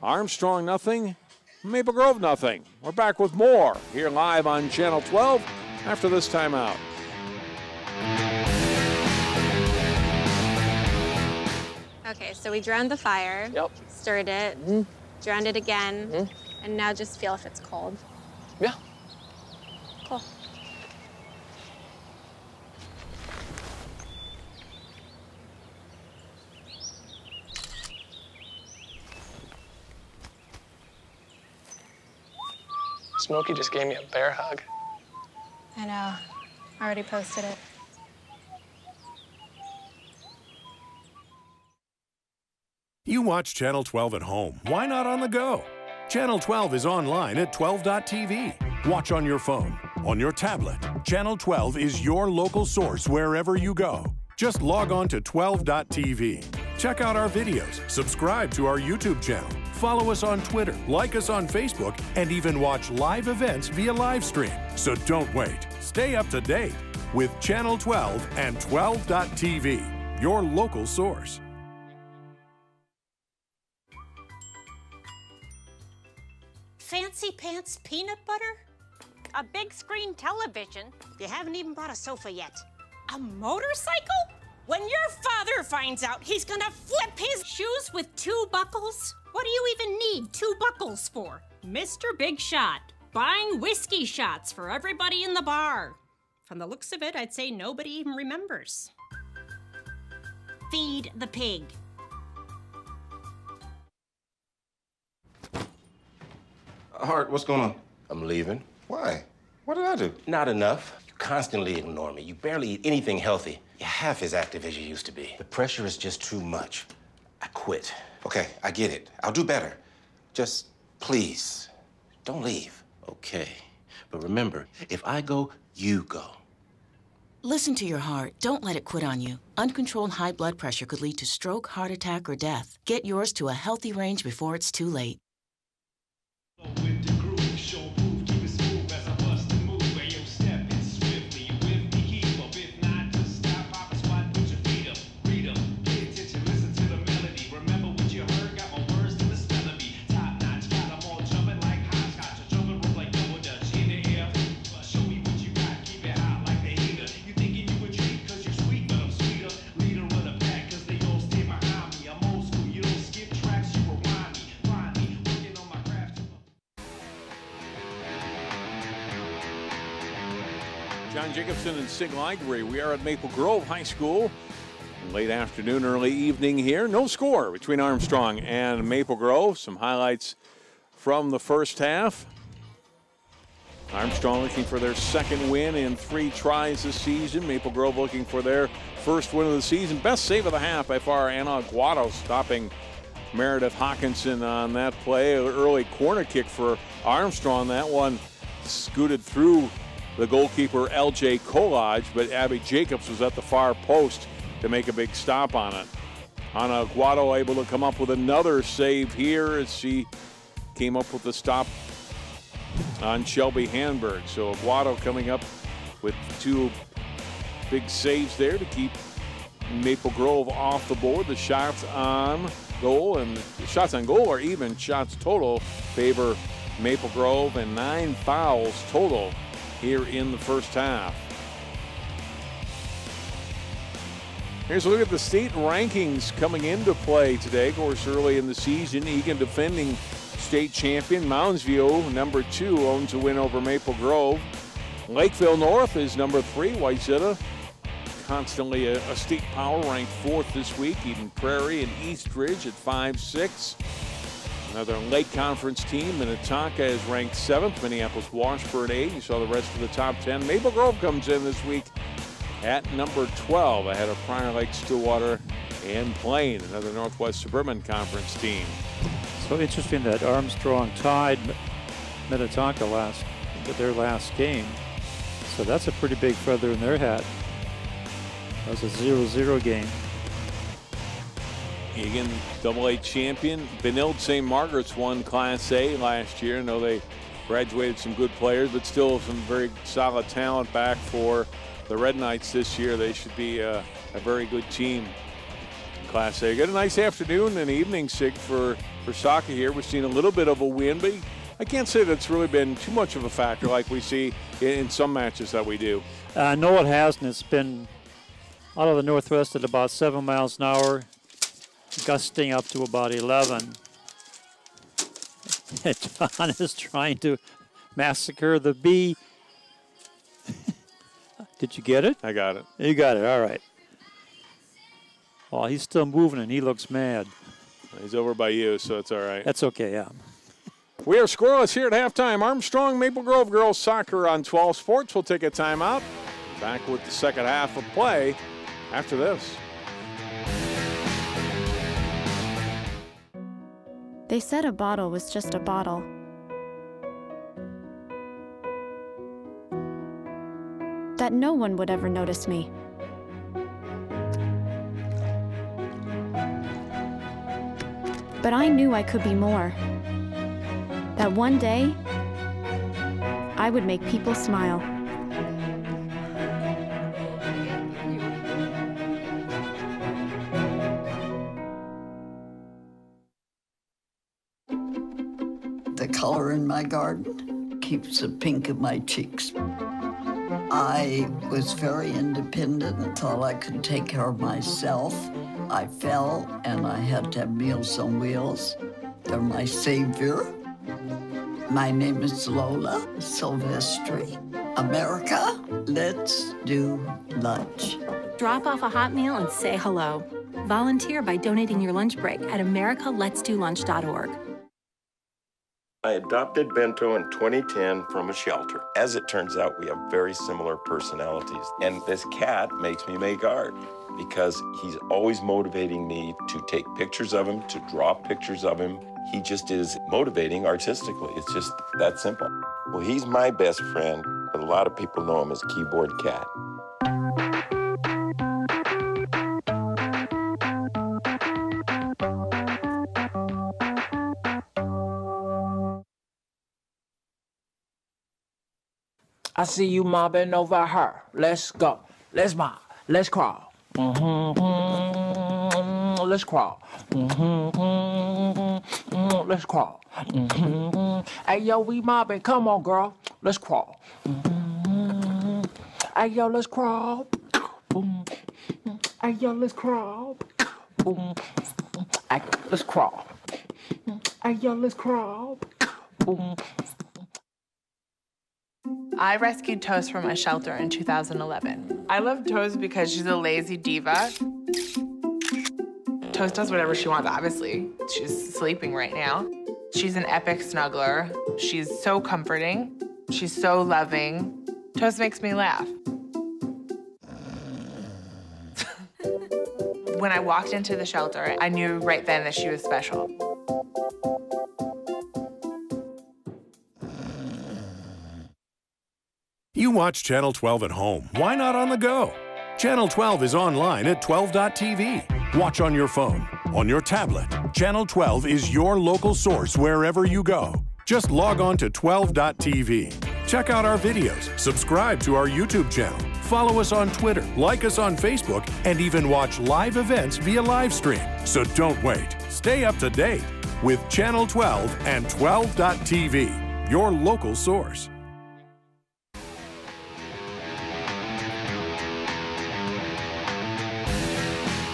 Armstrong nothing, Maple Grove nothing. We're back with more here live on Channel 12 after this timeout. Okay, so we drowned the fire. Yep. Stirred it. Drowned it again. And now just feel if it's cold. Yeah. Cool. Smokey just gave me a bear hug. I know. Already posted it. You watch Channel 12 at home. Why not on the go? Channel 12 is online at 12.tv. Watch on your phone, on your tablet. Channel 12 is your local source wherever you go. Just log on to 12.tv. Check out our videos, subscribe to our YouTube channel, follow us on Twitter, like us on Facebook, and even watch live events via live stream. So don't wait. Stay up to date with Channel 12 and 12.tv, your local source. Fancy pants peanut butter? A big screen television? You haven't even bought a sofa yet. A motorcycle? When your father finds out, he's gonna flip his shoes with 2 buckles? What do you even need 2 buckles for? Mr. Big Shot, buying whiskey shots for everybody in the bar. From the looks of it, I'd say nobody even remembers. Feed the pig. Hart, what's going on? I'm leaving. Why? What did I do? Not enough. You constantly ignore me. You barely eat anything healthy. You're half as active as you used to be. The pressure is just too much. I quit. Okay, I get it. I'll do better. Just please, don't leave. Okay, but remember, if I go, you go. Listen to your heart. Don't let it quit on you. Uncontrolled high blood pressure could lead to stroke, heart attack, or death. Get yours to a healthy range before it's too late. John Jacobson and Sig Liggery. We are at Maple Grove High School. Late afternoon, early evening here. No score between Armstrong and Maple Grove. Some highlights from the first half. Armstrong looking for their second win in 3 tries this season. Maple Grove looking for their first win of the season. Best save of the half by far, Anna Aguado stopping Meredith Hawkinson on that play. An early corner kick for Armstrong. That one scooted through the goalkeeper, L.J. Kolaj, but Abby Jacobs was at the far post to make a big stop on it. Anna Aguado able to come up with another save here as she came up with the stop on Shelby Hanberg. So Aguado coming up with 2 big saves there to keep Maple Grove off the board. The shots on goal and the shots on goal are even. Shots total favor Maple Grove, and 9 fouls total here in the first half. Here's a look at the state rankings coming into play today. Of course, early in the season, Egan defending state champion. Moundsview, number 2, owns a win over Maple Grove. Lakeville North is number 3. Wayzata, constantly a state power, ranked 4th this week. Eden Prairie and Eastridge at 5-6. Another Lake Conference team, Minnetonka, is ranked 7th. Minneapolis Washburn 8. You saw the rest of the top 10. Maple Grove comes in this week at number 12, ahead of Prior Lake, Stillwater, and Plain, another Northwest Suburban Conference team. So interesting that Armstrong tied Minnetonka with their last game. So that's a pretty big feather in their hat. That was a 0-0 game. Egan, AA champion. Benilde St. Margaret's won Class A last year. I know they graduated some good players, but still some very solid talent back for the Red Knights this year. They should be a very good team in Class A. Got a nice afternoon and evening, Sig, for soccer here. We've seen a little bit of a win, but I can't say that's really been too much of a factor like we see in some matches that we do. No, it hasn't. It's been out of the northwest at about 7 miles an hour, gusting up to about 11. John is trying to massacre the bee. Did you get it? I got it. You got it, all right. Well, he's still moving and he looks mad. He's over by you, so it's all right. That's okay, yeah. We are scoreless here at halftime. Armstrong, Maple Grove girls soccer on 12 Sports. We'll take a timeout. Back with the second half of play after this. They said a bottle was just a bottle. That no one would ever notice me. But I knew I could be more. That one day, I would make people smile. The color in my garden keeps the pink in my cheeks. I was very independent and thought I could take care of myself. I fell and I had to have Meals on Wheels. They're my savior. My name is Lola Silvestri. America, let's do lunch. Drop off a hot meal and say hello. Volunteer by donating your lunch break at americaletsdolunch.org. I adopted Bento in 2010 from a shelter. As it turns out, we have very similar personalities. And this cat makes me make art because he's always motivating me to take pictures of him, to draw pictures of him. He just is motivating artistically. It's just that simple. Well, he's my best friend, but a lot of people know him as Keyboard Cat. I see you mobbing over her. Let's go. Let's mob. Let's crawl. Let's crawl. Let's crawl. Hey, yo, we mobbing. Come on, girl. Let's crawl. Hey, yo, let's crawl. Hey, yo, let's crawl. Hey, let's crawl. Hey, yo, let's crawl. I rescued Toast from a shelter in 2011. I love Toast because she's a lazy diva. Toast does whatever she wants, obviously. She's sleeping right now. She's an epic snuggler. She's so comforting. She's so loving. Toast makes me laugh. When I walked into the shelter, I knew right then that she was special. You watch Channel 12 at home. Why not on the go? Channel 12 is online at 12.tv. Watch on your phone, on your tablet. Channel 12 is your local source wherever you go. Just log on to 12.tv. Check out our videos, subscribe to our YouTube channel, follow us on Twitter, like us on Facebook, and even watch live events via live stream. So don't wait. Stay up to date with Channel 12 and 12.tv, your local source.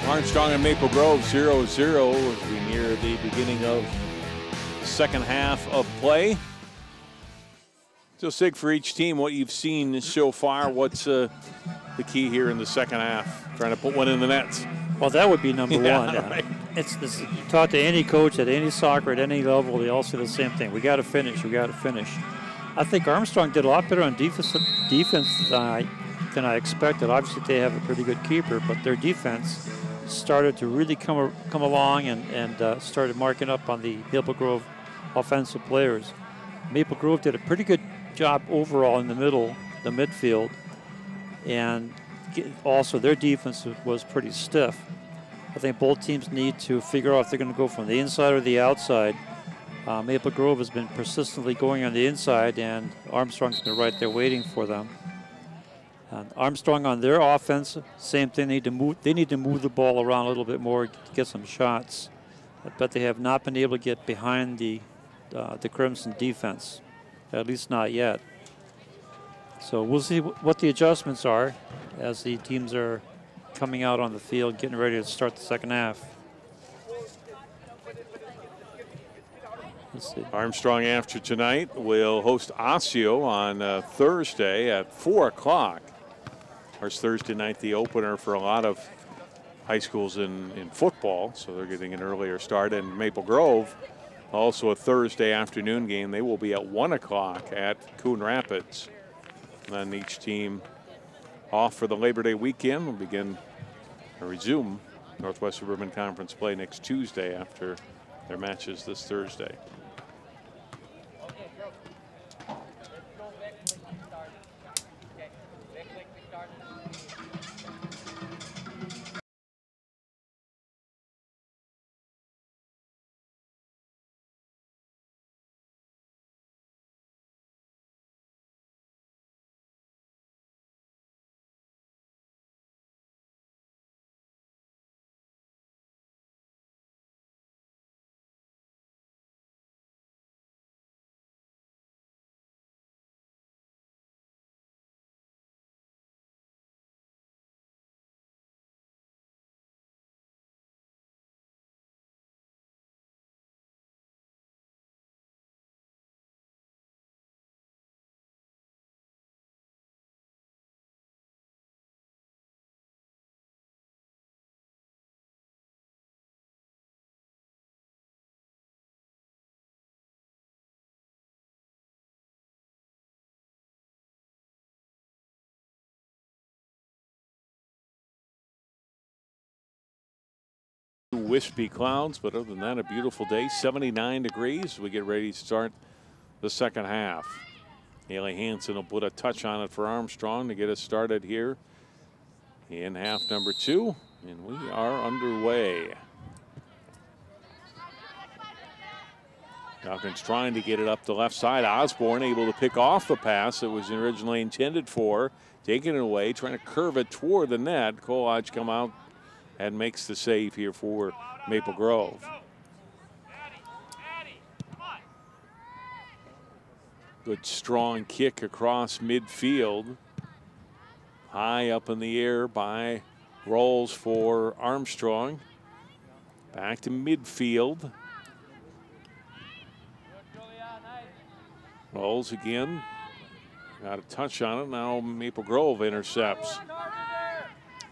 Armstrong and Maple Grove 0-0 as we near the beginning of the second half of play. So, Sig, for each team, what you've seen so far, what's the key here in the second half? Trying to put one in the nets. Well, that would be number one. Right. It's this, you talk to any coach at any soccer at any level, they all say the same thing. We got to finish. We got to finish. I think Armstrong did a lot better on defense than I expected. Obviously, they have a pretty good keeper, but their defense started to really come along and started marking up on the Maple Grove offensive players. Maple Grove did a pretty good job overall in the middle, the midfield, and also their defense was pretty stiff. I think both teams need to figure out if they're going to go from the inside or the outside. Maple Grove has been persistently going on the inside, and Armstrong's been right there waiting for them. Armstrong on their offense, same thing. They need to move the ball around a little bit more to get some shots, but they have not been able to get behind the Crimson defense, at least not yet. So we'll see what the adjustments are as the teams are coming out on the field, getting ready to start the second half. Let's see. Armstrong, after tonight, will host Osseo on Thursday at 4 o'clock. Of course, Thursday night, the opener for a lot of high schools in football, so they're getting an earlier start. And Maple Grove, also a Thursday afternoon game. They will be at 1 o'clock at Coon Rapids. And then each team off for the Labor Day weekend will begin or resume Northwest Suburban Conference play next Tuesday after their matches this Thursday. Wispy clouds, but other than that, a beautiful day. 79 degrees. We get ready to start the second half. Haley Hansen will put a touch on it for Armstrong to get us started here in half number 2, and we are underway. Falcons trying to get it up the left side. Osborne able to pick off the pass that was originally intended for, taking it away, trying to curve it toward the net. Kolodge come out and makes the save here for Maple Grove. Good strong kick across midfield. High up in the air by Rolls for Armstrong. Back to midfield. Rolls again. Got a touch on it. Now Maple Grove intercepts.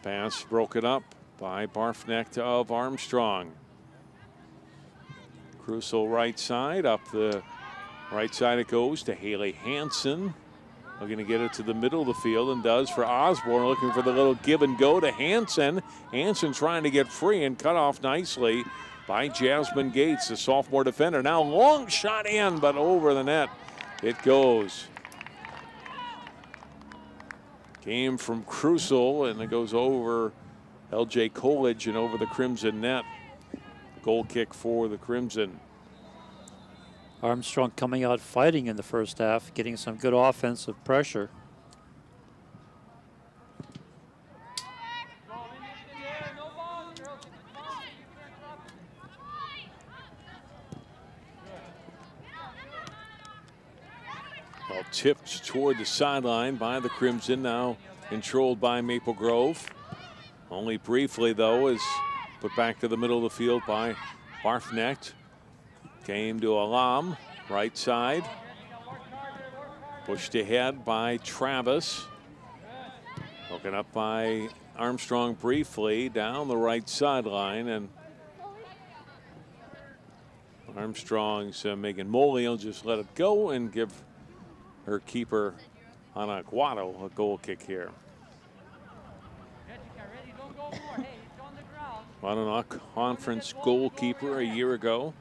Pass broken up by Barfnecht of Armstrong. Crusoe right side. Up the right side it goes to Haley Hansen. Looking to get it to the middle of the field and does for Osborne. Looking for the little give and go to Hansen. Hansen trying to get free and cut off nicely by Jasmine Gates, the sophomore defender. Now long shot in, but over the net it goes. Came from Crusoe, and it goes over LJ Coolidge and over the Crimson net. Goal kick for the Crimson. Armstrong coming out fighting in the first half, getting some good offensive pressure. Well, tipped toward the sideline by the Crimson, now controlled by Maple Grove. Only briefly, though, is put back to the middle of the field by Barfnecht. Came to Alam, right side. Pushed ahead by Travis. Broken up by Armstrong briefly down the right sideline, and Armstrong's Megan Moley will just let it go and give her keeper, Ana Guado, a goal kick here. Guado, conference goalkeeper a year ago.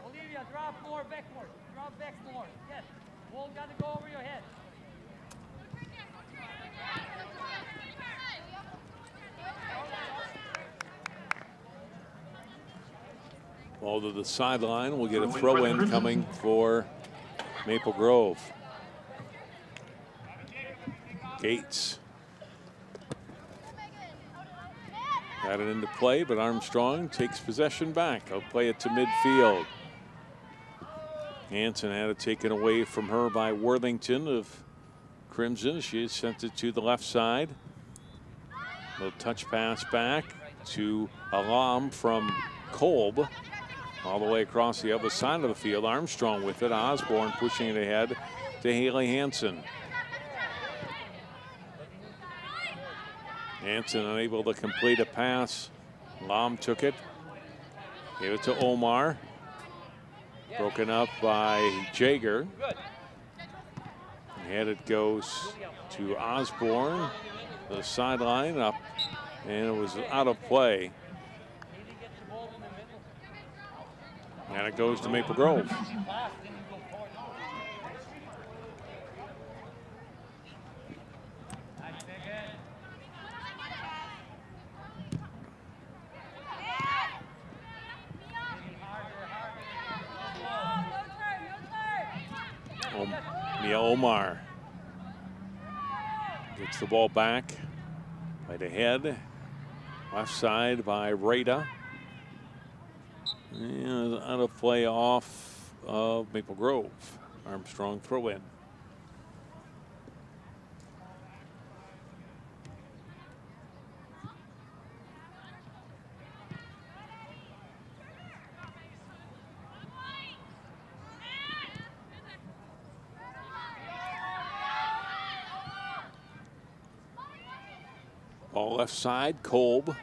Olivia, drop more backward. Drop back more. Yes. Ball got to go over your head. Ball to the sideline. We'll get a throw in coming for Maple Grove. Gates. Got it into play, but Armstrong takes possession back. They'll play it to midfield. Hansen had it taken away from her by Worthington of Crimson. She has sent it to the left side. Little touch pass back to Alam from Kolb. All the way across the other side of the field. Armstrong with it. Osborne pushing it ahead to Haley Hansen. Hansen unable to complete a pass. Lam took it. Gave it to Omar. Broken up by Jager. And it goes to Osborne. The sideline up. And it was out of play. And it goes to Maple Grove. Mia Omar gets the ball back. Right ahead. Left side by Rada. And out of play off of Maple Grove. Armstrong throw in. Ball left side, Kolb.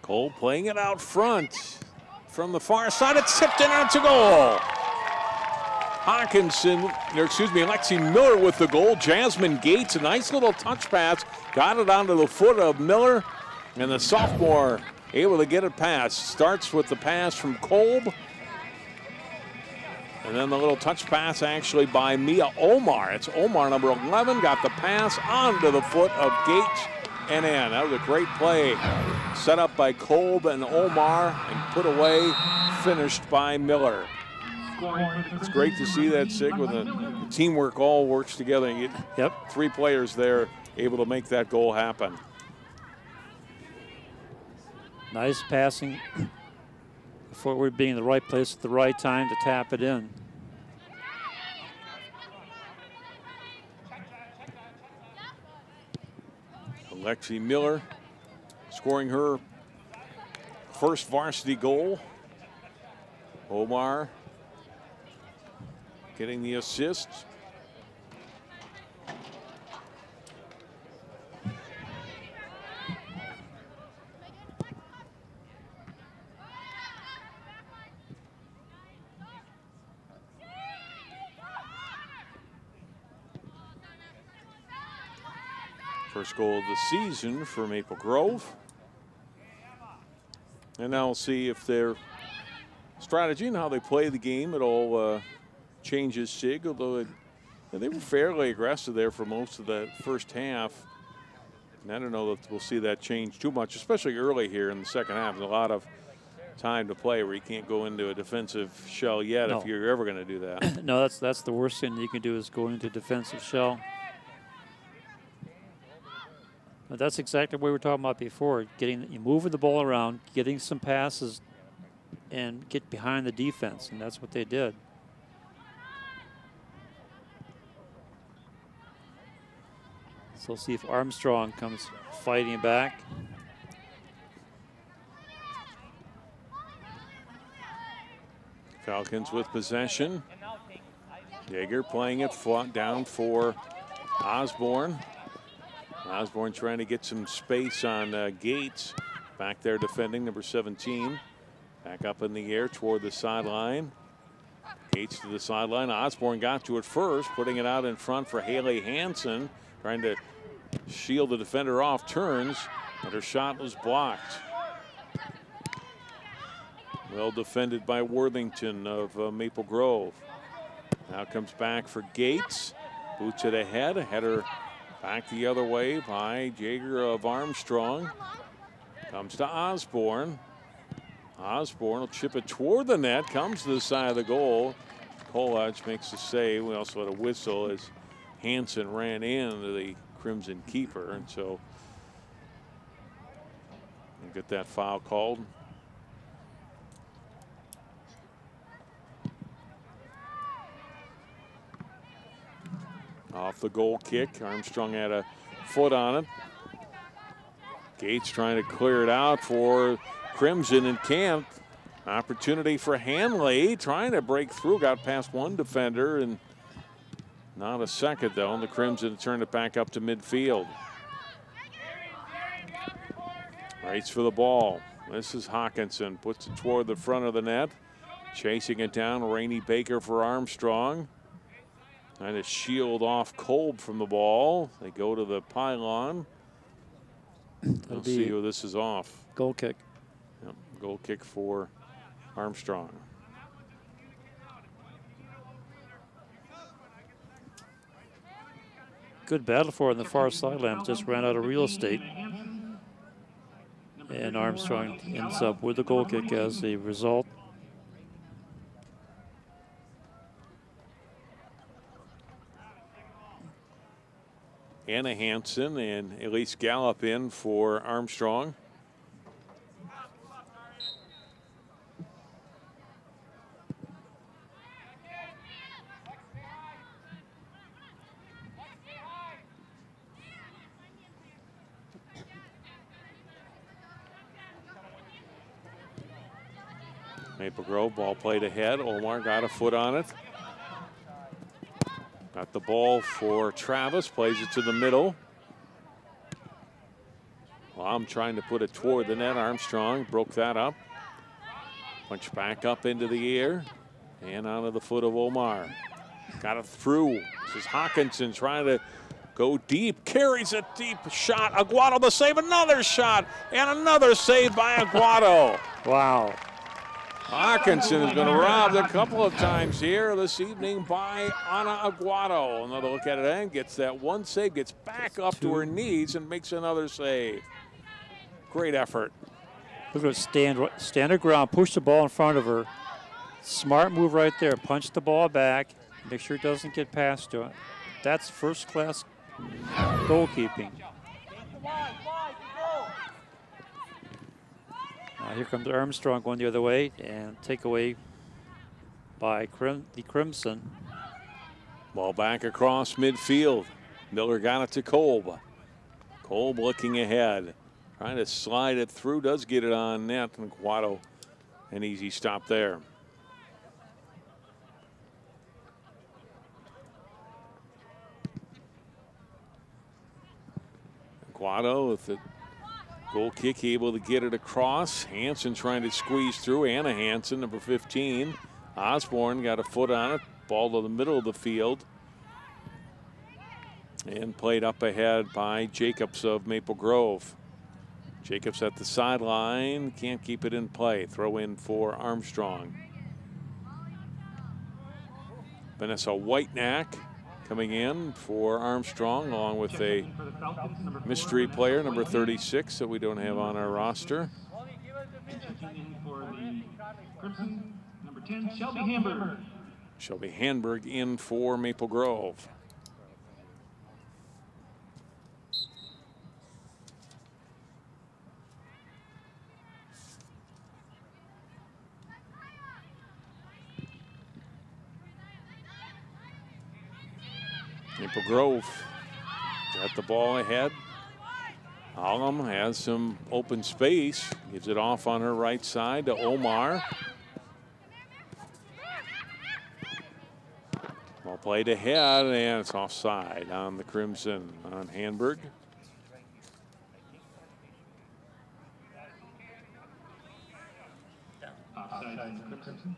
Kolb playing it out front. From the far side, it's tipped in and it's a goal. Lexi Miller with the goal. Jasmine Gates, a nice little touch pass. Got it onto the foot of Miller. And the sophomore able to get it past. Starts with the pass from Kolb. And then the little touch pass actually by Mia Omar. It's Omar, number 11, got the pass onto the foot of Gates and in. That was a great play. Set up by Kolb and Omar and put away, finished by Miller. It's great to see that, Sig, when the teamwork all works together. And you get three players there able to make that goal happen. Nice passing. Forward being in the right place at the right time to tap it in. Lexi Miller scoring her first varsity goal. Omar getting the assist. First goal of the season for Maple Grove. And now we'll see if their strategy and how they play the game at all changes sig, although they were fairly aggressive there for most of the first half. And I don't know that we'll see that change too much, especially early here in the second half. There's a lot of time to play where you can't go into a defensive shell yet if you're ever going to do that. No, that's the worst thing you can do is go into defensive shell. But that's exactly what we were talking about before. Moving the ball around, getting some passes, and get behind the defense, and that's what they did. So we'll see if Armstrong comes fighting back. Falcons with possession. Jaeger playing it down for Osborne. Osborne trying to get some space on Gates. Back there defending, number 17. Back up in the air toward the sideline. Gates to the sideline. Osborne got to it first, putting it out in front for Haley Hansen. Trying to shield the defender off, turns, and her shot was blocked. Well defended by Worthington of Maple Grove. Now comes back for Gates. Boots it ahead. Header back the other way by Jaeger of Armstrong. Comes to Osborne. Osborne will chip it toward the net. Comes to the side of the goal. Kolach makes the save. We also had a whistle as Hansen ran into the Crimson keeper. And so we'll get that foul called. Off the goal kick. Armstrong had a foot on it. Gates trying to clear it out for Crimson and Camp. Opportunity for Hanley trying to break through. Got past one defender and not a second though. And the Crimson turned it back up to midfield. Race for the ball. This is Hawkinson. Puts it toward the front of the net. Chasing it down. Rainey Baker for Armstrong. Trying to shield off Kolb from the ball. They go to the pylon. We'll see who this is off. Goal kick. Yep, goal kick for Armstrong. Good battle for it on the far sideline. Just ran out of real estate. And Armstrong ends up with the goal kick as a result. Anna Hansen and Elise Gallup in for Armstrong. Maple Grove, ball played ahead. Omar got a foot on it. Got the ball for Travis, plays it to the middle. Lom trying to put it toward the net. Armstrong broke that up. Punch back up into the air and onto the foot of Omar. Got it through. This is Hawkinson trying to go deep. Carries a deep shot. Aguado the save. Another shot and another save by Aguado. Wow. Hawkinson has been robbed a couple of times here this evening by Ana Aguado. Another look at it and gets that one save, gets back up to her knees and makes another save. Great effort. Look at her stand her ground, push the ball in front of her. Smart move right there. Punch the ball back, make sure it doesn't get past to it. That's first class goalkeeping. Here comes Armstrong going the other way and take away by the Crimson. Ball back across midfield. Miller got it to Kolb. Kolb looking ahead. Trying to slide it through. Does get it on net. And Aguado an easy stop there. Quado with the goal kick, able to get it across. Hansen trying to squeeze through. Anna Hansen, number 15. Osborne got a foot on it. Ball to the middle of the field. And played up ahead by Jacobs of Maple Grove. Jacobs at the sideline. Can't keep it in play. Throw in for Armstrong. Vanessa Whitenack coming in for Armstrong, along with a mystery player, number 36, that we don't have on our roster. Number 10, Shelby Hamburg. Shelby Hamburg in for Maple Grove. Maple Grove got the ball ahead. Allam has some open space. Gives it off on her right side to Omar. Ball played ahead, and it's offside on the Crimson on Hamburg. Offside on the Crimson.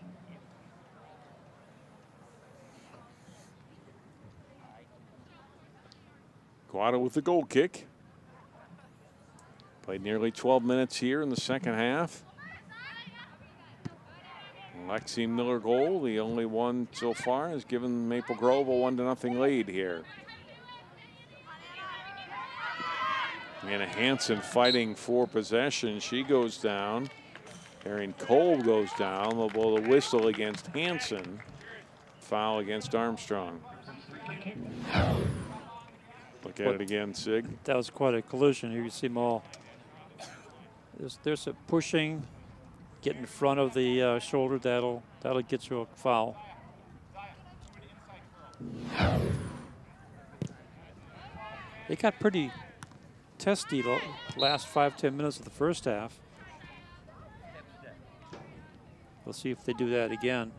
Quado with the goal kick. Played nearly 12 minutes here in the second half. Lexi Miller goal, the only one so far, has given Maple Grove a 1-0 lead here. Anna Hansen fighting for possession. She goes down. Erin Cole goes down. They'll blow the whistle against Hansen. Foul against Armstrong. Look at it again, Sig. That was quite a collision. Here you see them all. There's a pushing, get in front of the shoulder. That'll get you a foul. They got pretty testy the last 5-10 minutes of the first half. We'll see if they do that again.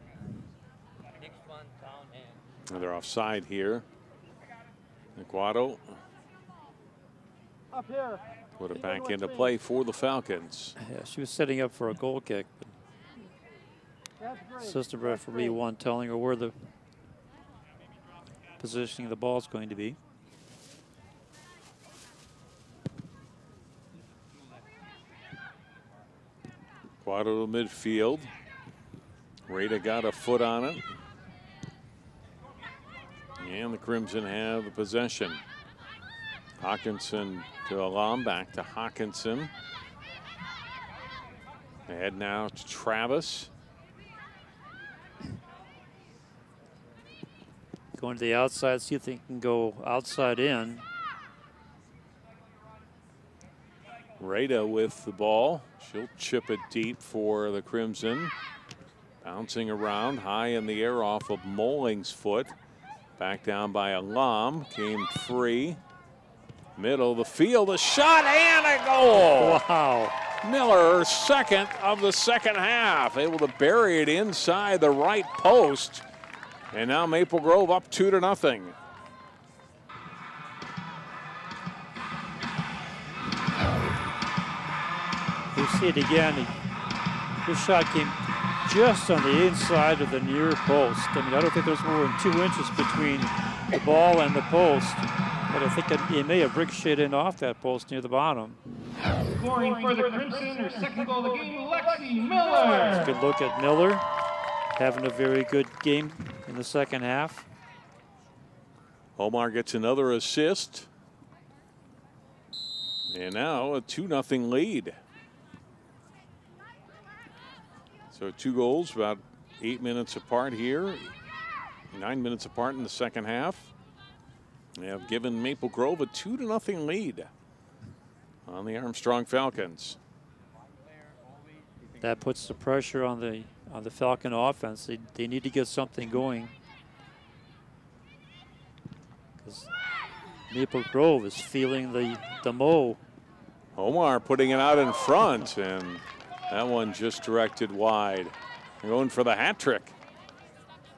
They're offside here. Quado Up here. put it back into play for the Falcons. Yeah, she was setting up for a goal kick. But assistant referee one telling her where the positioning of the ball is going to be. Quado to midfield. Rada got a foot on it. And the Crimson have the possession. Hawkinson to Alam, back to Hawkinson. Ahead now to Travis. Going to the outside, see if they can go outside in. Rada with the ball. She'll chip it deep for the Crimson. Bouncing around high in the air off of Molling's foot. Back down by Alam, came free. Middle of the field, a shot and a goal. Wow. Miller, second of the second half, able to bury it inside the right post. And now Maple Grove up 2-0. You see it again. This shot came just on the inside of the near post. I mean, I don't think there's more than 2 inches between the ball and the post, but I think it may have ricocheted in off that post near the bottom. Scoring for the Crimson, her second goal of the game, Lexi Miller. Good look at Miller, having a very good game in the second half. Omar gets another assist. And now a 2-0 lead. So 2 goals, about 8 minutes apart here. 9 minutes apart in the second half. They have given Maple Grove a 2-0 lead on the Armstrong Falcons. That puts the pressure on the Falcon offense. They need to get something going, because Maple Grove is feeling the mow. Omar putting it out in front, and that one just directed wide. They're going for the hat trick.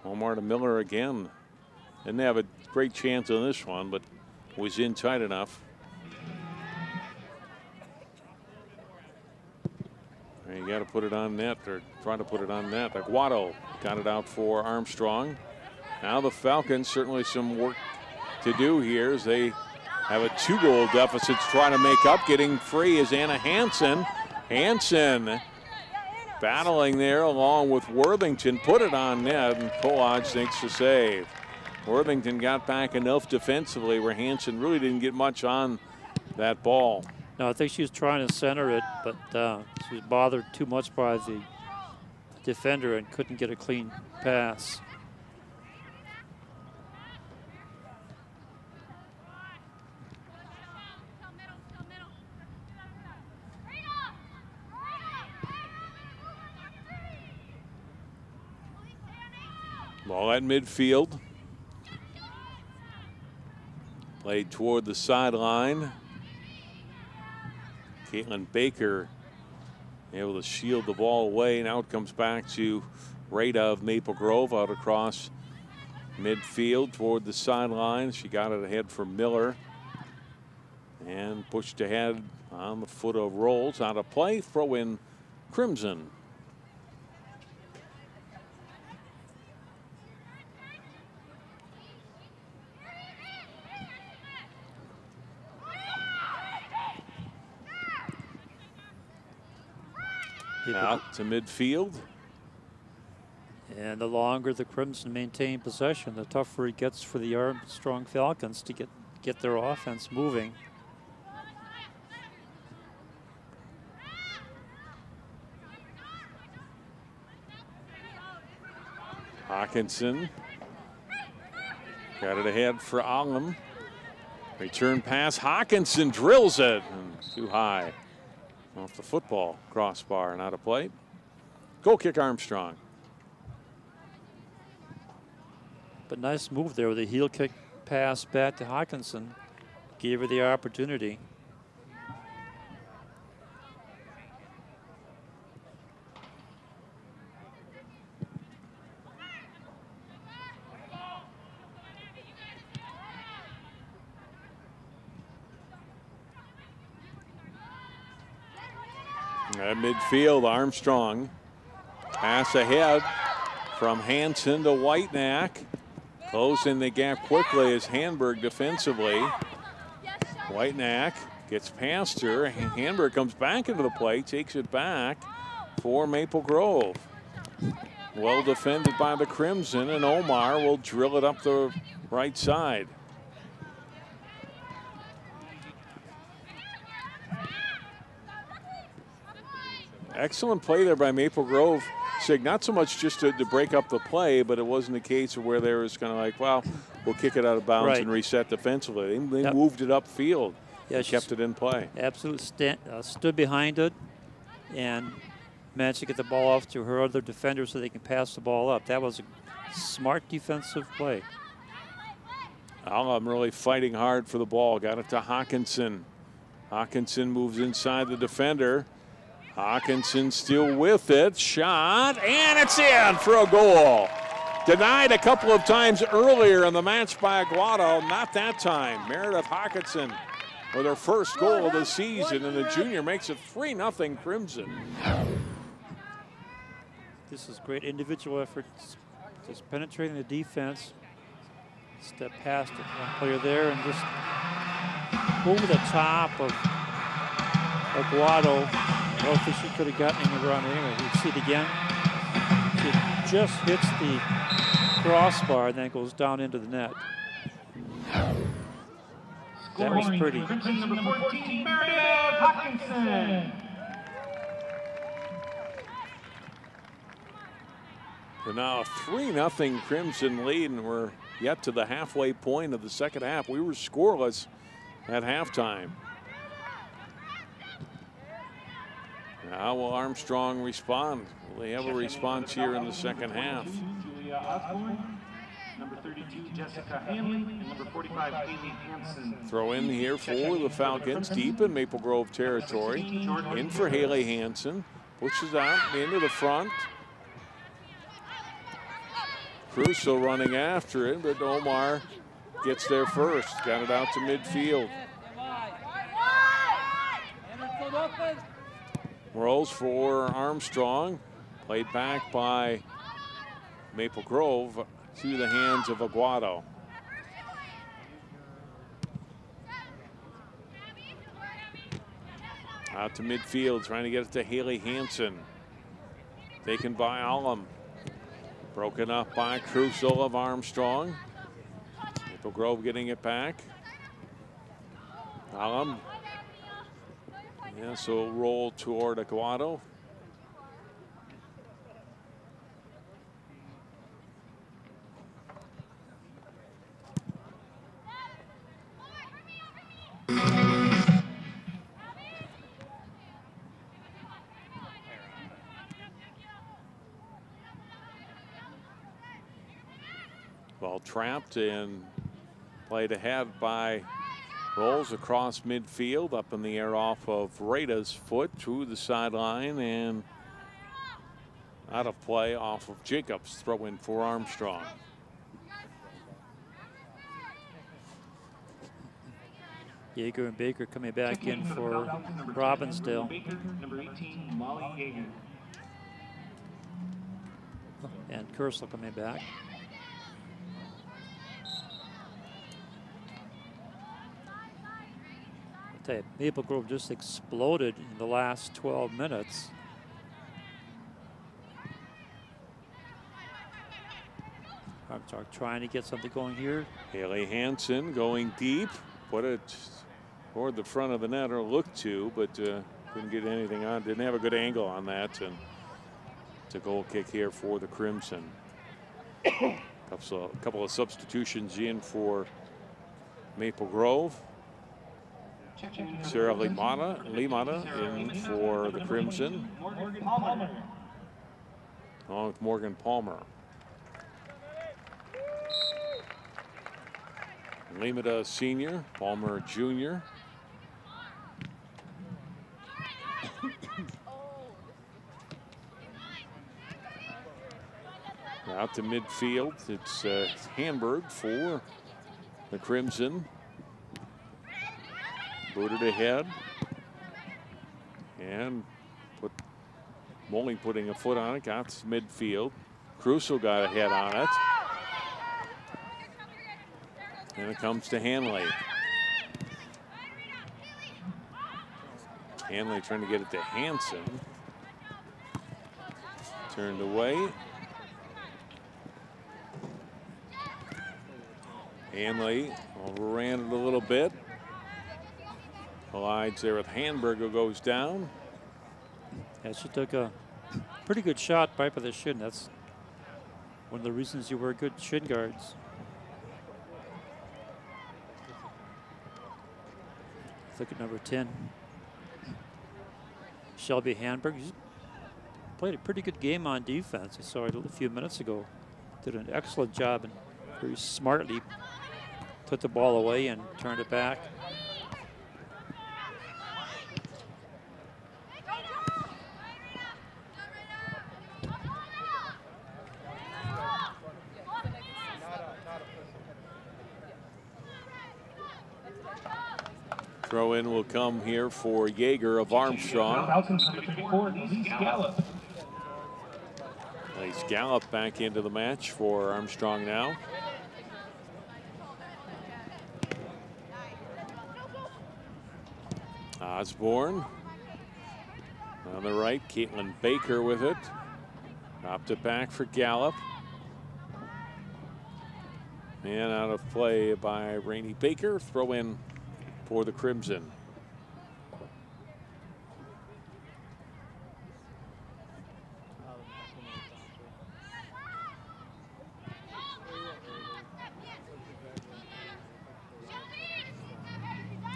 Omar to Miller again. Didn't have a great chance on this one, but was in tight enough. You got to put it on net, or try to put it on net. Aguado got it out for Armstrong. Now the Falcons, certainly some work to do here as they have a 2-goal deficit to try to make up. Getting free is Anna Hansen. Hansen battling there along with Worthington. Put it on net, and Kolodge makes the save. Worthington got back enough defensively where Hansen really didn't get much on that ball. No, I think she was trying to center it, but she was bothered too much by the defender and couldn't get a clean pass. Ball at midfield. Played toward the sideline. Caitlin Baker able to shield the ball away. Now it comes back to Rada of Maple Grove out across midfield toward the sideline. She got it ahead for Miller and pushed ahead on the foot of Rolls. Out of play, throw in Crimson. Out to midfield. And the longer the Crimson maintain possession, the tougher it gets for the Armstrong Falcons to get their offense moving. Hawkinson got it ahead for Allam. Return pass. Hawkinson drills it. And too high. Off the football crossbar and out of play. Goal kick Armstrong. But nice move there with a heel kick pass back to Hawkinson. Gave her the opportunity. At midfield, Armstrong. Pass ahead from Hansen to Whitenack. Closing the gap quickly is Hanberg defensively. Whitenack gets past her. Hanberg comes back into the play, takes it back for Maple Grove. Well defended by the Crimson, and Omar will drill it up the right side. Excellent play there by Maple Grove. Sig, not so much just to break up the play, but it wasn't a case of where they was kind of like, well, we'll kick it out of bounds and reset defensively. They moved it upfield. Yeah, kept it in play. Absolutely stood behind it and managed to get the ball off to her other defenders so they can pass the ball up. That was a smart defensive play. Allam really fighting hard for the ball. Got it to Hawkinson. Hawkinson moves inside the defender. Hawkinson still with it. Shot, and it's in for a goal. Denied a couple of times earlier in the match by Aguado. Not that time. Meredith Hawkinson with her first goal of the season, and the junior makes it 3-0 Crimson. This is great individual effort. Just penetrating the defense. Step past it. One player there and just over the top of Aguado. I don't think she could have gotten him around anyway. You see it again. She just hits the crossbar and then goes down into the net. That was pretty. Number 14, Meredith Hawkinson. So now a 3-0 Crimson lead, and we're yet to the halfway point of the second half. We were scoreless at halftime. How will Armstrong respond? Will they have a response here in the second half? Julia Osborne, number 32, Jessica Hanley, and number 45, Haley Hansen. Throw in here for the Falcons, deep in Maple Grove territory. In for Haley Hansen. Pushes out into the front. Crusoe running after it, but Omar gets there first. Got it out to midfield. Rolls for Armstrong. Played back by Maple Grove to the hands of Aguado. Out to midfield, trying to get it to Haley Hansen. Taken by Alum. Broken up by Crusoe of Armstrong. Maple Grove getting it back. Alum. Yeah, so roll toward Aguado. Ball trapped and played ahead by Rolls across midfield, up in the air off of Rada's foot to the sideline and out of play off of Jacobs. Throw in for Armstrong. Yeager and Baker coming back in for Robbinsdale. Number 18, Molly Yeager. And Kersel coming back. I'll tell you, Maple Grove just exploded in the last 12 minutes. Armstrong trying to get something going here. Haley Hansen going deep. Put it toward the front of the net, or looked to, but couldn't get anything on. Didn't have a good angle on that. And it's a goal kick here for the Crimson. A couple of substitutions in for Maple Grove. Sarah Limata in for the Crimson. Along with Morgan Palmer. Limata Senior, Palmer Junior. Out to midfield, it's Hamburg for the Crimson. Booted ahead. And Moling putting a foot on it, got to midfield. Crusoe got a head on it. And it comes to Hanley. Hanley trying to get it to Hansen. Turned away. Hanley overran it a little bit. Collides there with Hamburg, who goes down. Yeah, she took a pretty good shot right by the shin. That's one of the reasons you wear good shin guards. Look at number 10. Shelby Hamburg. She's played a pretty good game on defense. I saw it a few minutes ago. Did an excellent job and very smartly took the ball away and turned it back. Throw in will come here for Yeager of Armstrong. Nice Gallup back into the match for Armstrong now. Osborne on the right, Caitlin Baker with it. Dropped it back for Gallup. And out of play by Rainey Baker. Throw in for the Crimson.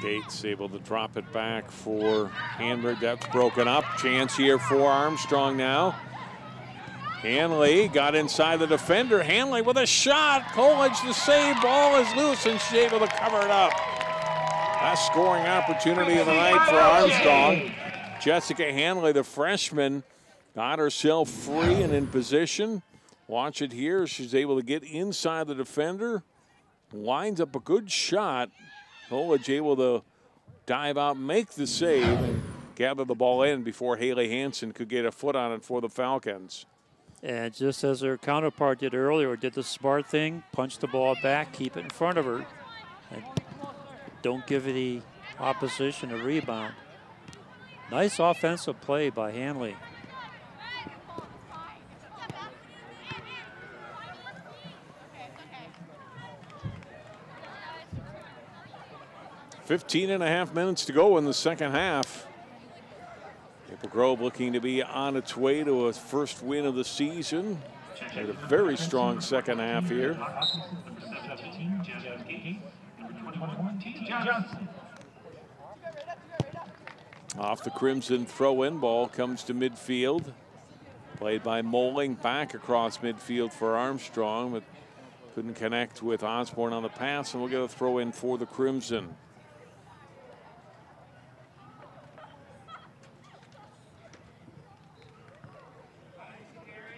Gates able to drop it back for Hamburg. That's broken up. Chance here for Armstrong now. Hanley got inside the defender. Hanley with a shot. Coolidge the save. Ball is loose and she's able to cover it up. Last scoring opportunity of the night for Armstrong. Jessica Hanley, the freshman, got herself free and in position. Watch it here. She's able to get inside the defender. Lines up a good shot. Coolidge able to dive out, make the save, and gather the ball in before Haley Hansen could get a foot on it for the Falcons. And just as her counterpart did earlier, did the smart thing, punch the ball back, keep it in front of her, and don't give the opposition a rebound. Nice offensive play by Hanley. .5 minutes to go in the second half. Maple Grove looking to be on its way to a first win of the season. With a very strong second half here. Off the Crimson throw-in, ball comes to midfield. Played by Moling, back across midfield for Armstrong, but couldn't connect with Osborne on the pass, and we'll get a throw-in for the Crimson.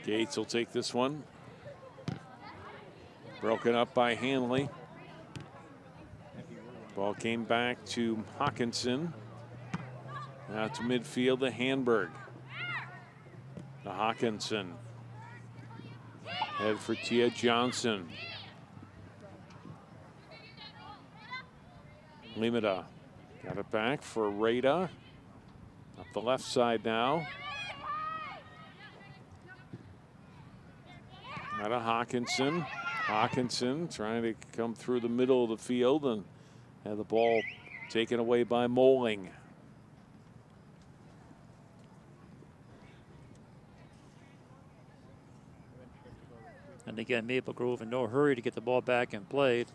Gates will take this one. Broken up by Hanley. Ball came back to Hawkinson. Now to midfield to Hanberg. To Hawkinson. Head for Tia Johnson. Limita got it back for Rada. Up the left side now. Out of Hawkinson. Hawkinson trying to come through the middle of the field and had the ball taken away by Moling. And again, Maple Grove in no hurry to get the ball back and played.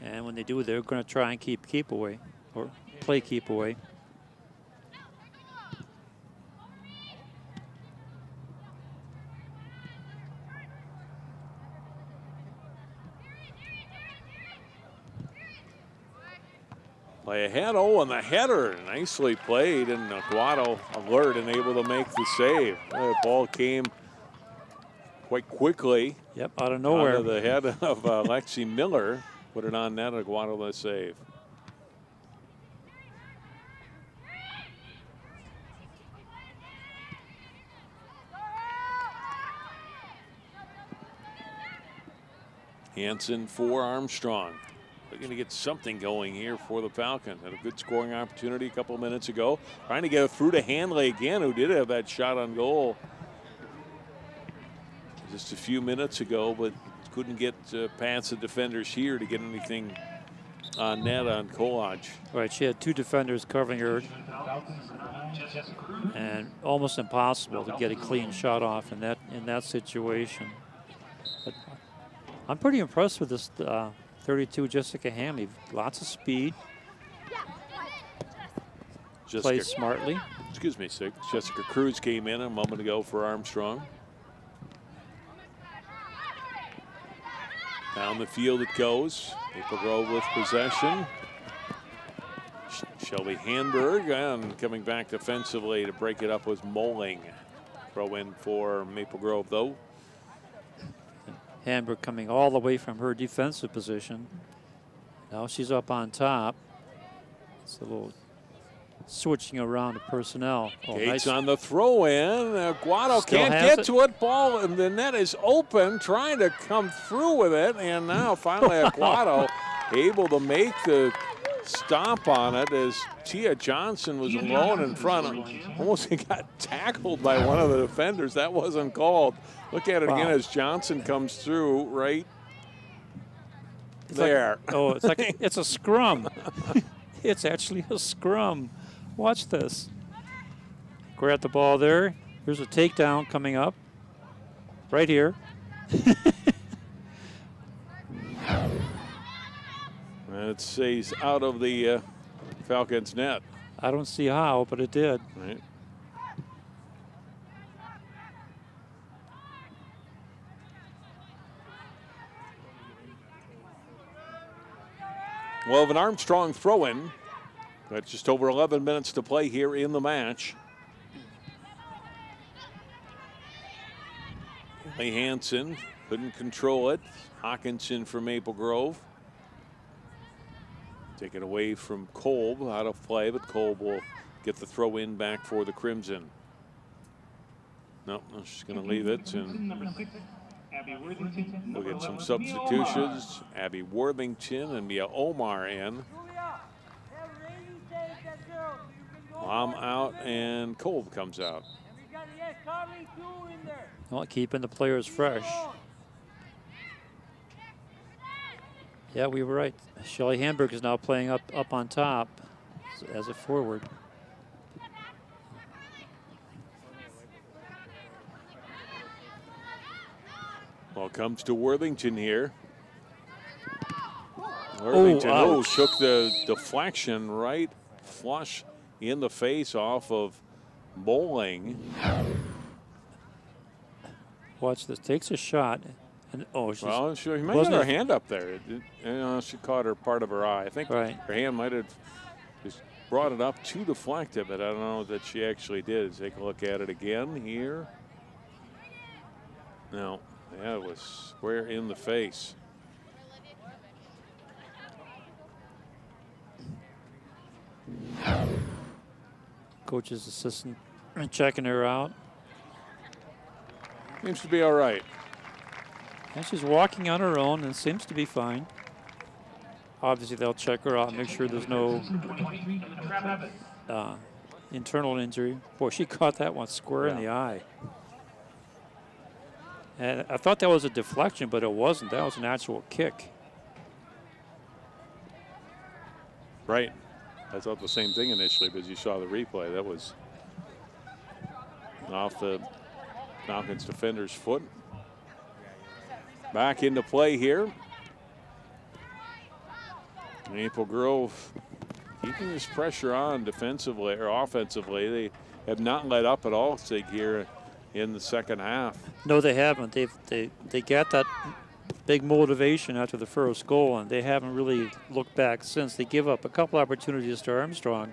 And when they do, they're going to try and keep away or play keep away. Play ahead. Oh, and the header nicely played, and Aguado alert and able to make the save. The ball came quite quickly. Yep, out of nowhere. Onto the head of Lexi Miller. Put it on net. Aguado the save. Hansen for Armstrong. They're going to get something going here for the Falcons. Had a good scoring opportunity a couple of minutes ago. Trying to get it through to Hanley again, who did have that shot on goal just a few minutes ago, but couldn't get past the defenders here to get anything on net on Kolaj. Right, she had two defenders covering her, and almost impossible to get a clean shot off in that situation. But I'm pretty impressed with this 32 Jessica Hanley. Lots of speed. Plays smartly. Excuse me, Sig. Jessica Cruz came in a moment ago for Armstrong. Down the field it goes. Maple Grove with possession. Shelby Hanberg, and coming back defensively to break it up was Moling. Throw in for Maple Grove, though. Hanberg coming all the way from her defensive position. Now she's up on top. It's a little switching around the personnel. Oh, Gates nice. on the throw in. Aguado can't get to it. Ball, and the net is open, trying to come through with it. And now finally Aguado able to make the stop on it as Tia Johnson was alone in front. Almost got tackled by one of the defenders. That wasn't called. Look at it again as Johnson comes through right there. It's like it's a scrum. It's actually a scrum. Watch this. Grab the ball there. Here's a takedown coming up. Right here. It stays out of the Falcons' net. I don't see how, but it did. Right. Well, of an Armstrong throw-in. Got just over 11 minutes to play here in the match. Lee Hansen couldn't control it. Hawkinson for Maple Grove. Taken away from Kolb, out of play, but Kolb will get the throw in back for the Crimson. No, she's going to leave it, and we'll get some substitutions. Abby Worthington and Mia Omar in. Mom out, and Kolb comes out. Well, keeping the players fresh. Yeah, we were right. Shelly Hamburg is now playing up on top as a forward. Well, comes to Worthington here. Worthington, took the deflection right flush in the face off of Bowling. Watch this, takes a shot. And she might have her hand up there. She caught her part of her eye. I think her hand might have just brought it up to deflect it, but I don't know that she actually did. Let's take a look at it again here. No, yeah, it was square in the face. Coach's assistant checking her out. Seems to be all right. And she's walking on her own and seems to be fine. Obviously, they'll check her out, make sure there's no internal injury. Boy, she caught that one square in the eye. And I thought that was a deflection, but it wasn't. That was an actual kick. Right. I thought the same thing initially, but you saw the replay. That was off the Falcons defender's foot. Back into play here. Maple Grove keeping this pressure on defensively or offensively. They have not let up at all, Sig, here in the second half. No, they haven't. They got that big motivation after the first goal, and they haven't really looked back since. They give up a couple opportunities to Armstrong,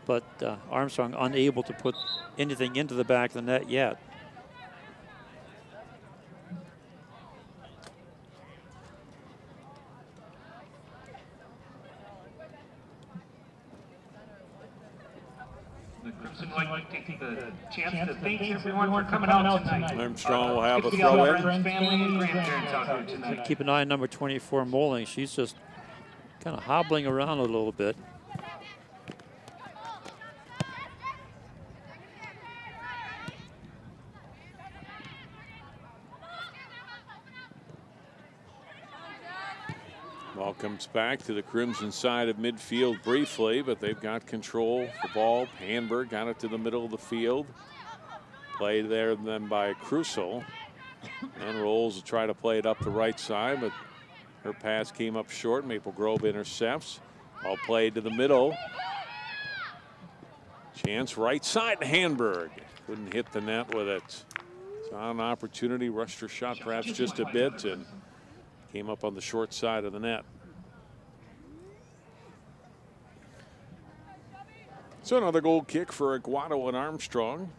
but Armstrong unable to put anything into the back of the net yet. The chance to thank everyone for coming out tonight. Armstrong will have a throw in. Keep an eye on number 24, Moling. She's just kind of hobbling around a little bit. Ball comes back to the Crimson side of midfield briefly, but they've got control. The ball, Hamburg got it to the middle of the field. Played there then by Crusoe. And Rolls will try to play it up the right side, but her pass came up short. Maple Grove intercepts. Ball played to the middle. Chance right side to Hamburg. Couldn't hit the net with it. Saw an opportunity, rushed her shot perhaps just a bit, and came up on the short side of the net. So another goal kick for Aguado and Armstrong.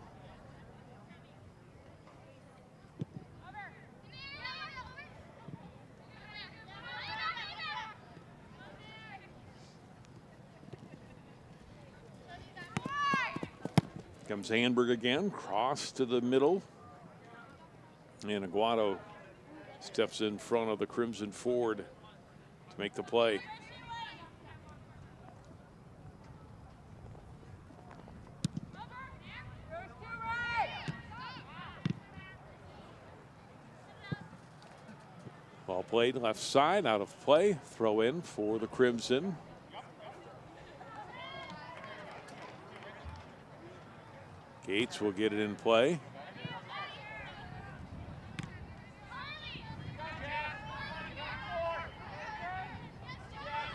Comes Hamburg again, cross to the middle. And Aguado steps in front of the Crimson forward to make the play. Ball played left side, out of play. Throw in for the Crimson. Gates will get it in play.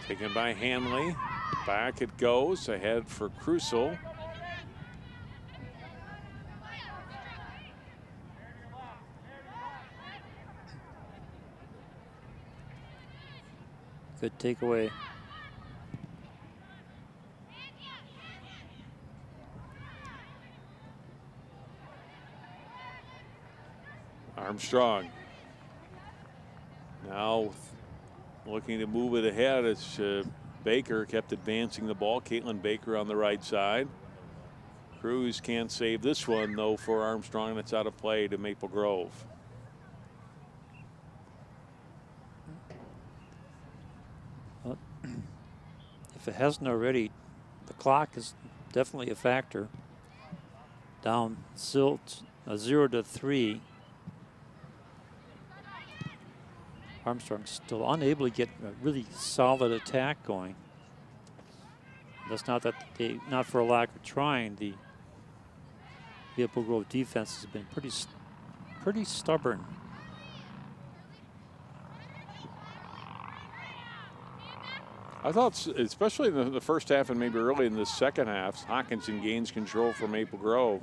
Taken by Hanley. Back it goes. Ahead for Crusoe. Good takeaway. Armstrong now looking to move it ahead as Baker kept advancing the ball. Caitlin Baker on the right side. Cruz can't save this one, though, for Armstrong, and it's out of play to Maple Grove. Well, if it hasn't already, the clock is definitely a factor. Down Silt 0-3. Armstrong's still unable to get a really solid attack going. That's not that not for a lack of trying. The Maple Grove defense has been pretty stubborn. I thought, especially in the first half and maybe early in the second half, Hawkinson gains control for Maple Grove.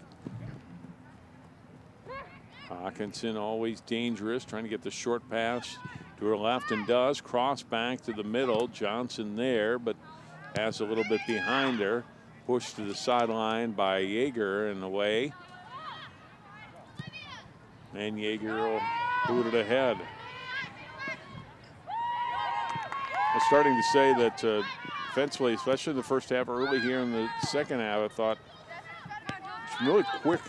Hawkinson always dangerous, trying to get the short pass to her left, and does. Cross back to the middle. Johnson there, but pass a little bit behind her. Pushed to the sideline by Yeager and away. And Yeager will boot it ahead. I was starting to say that defensively, especially in the first half, early here in the second half, I thought some really quick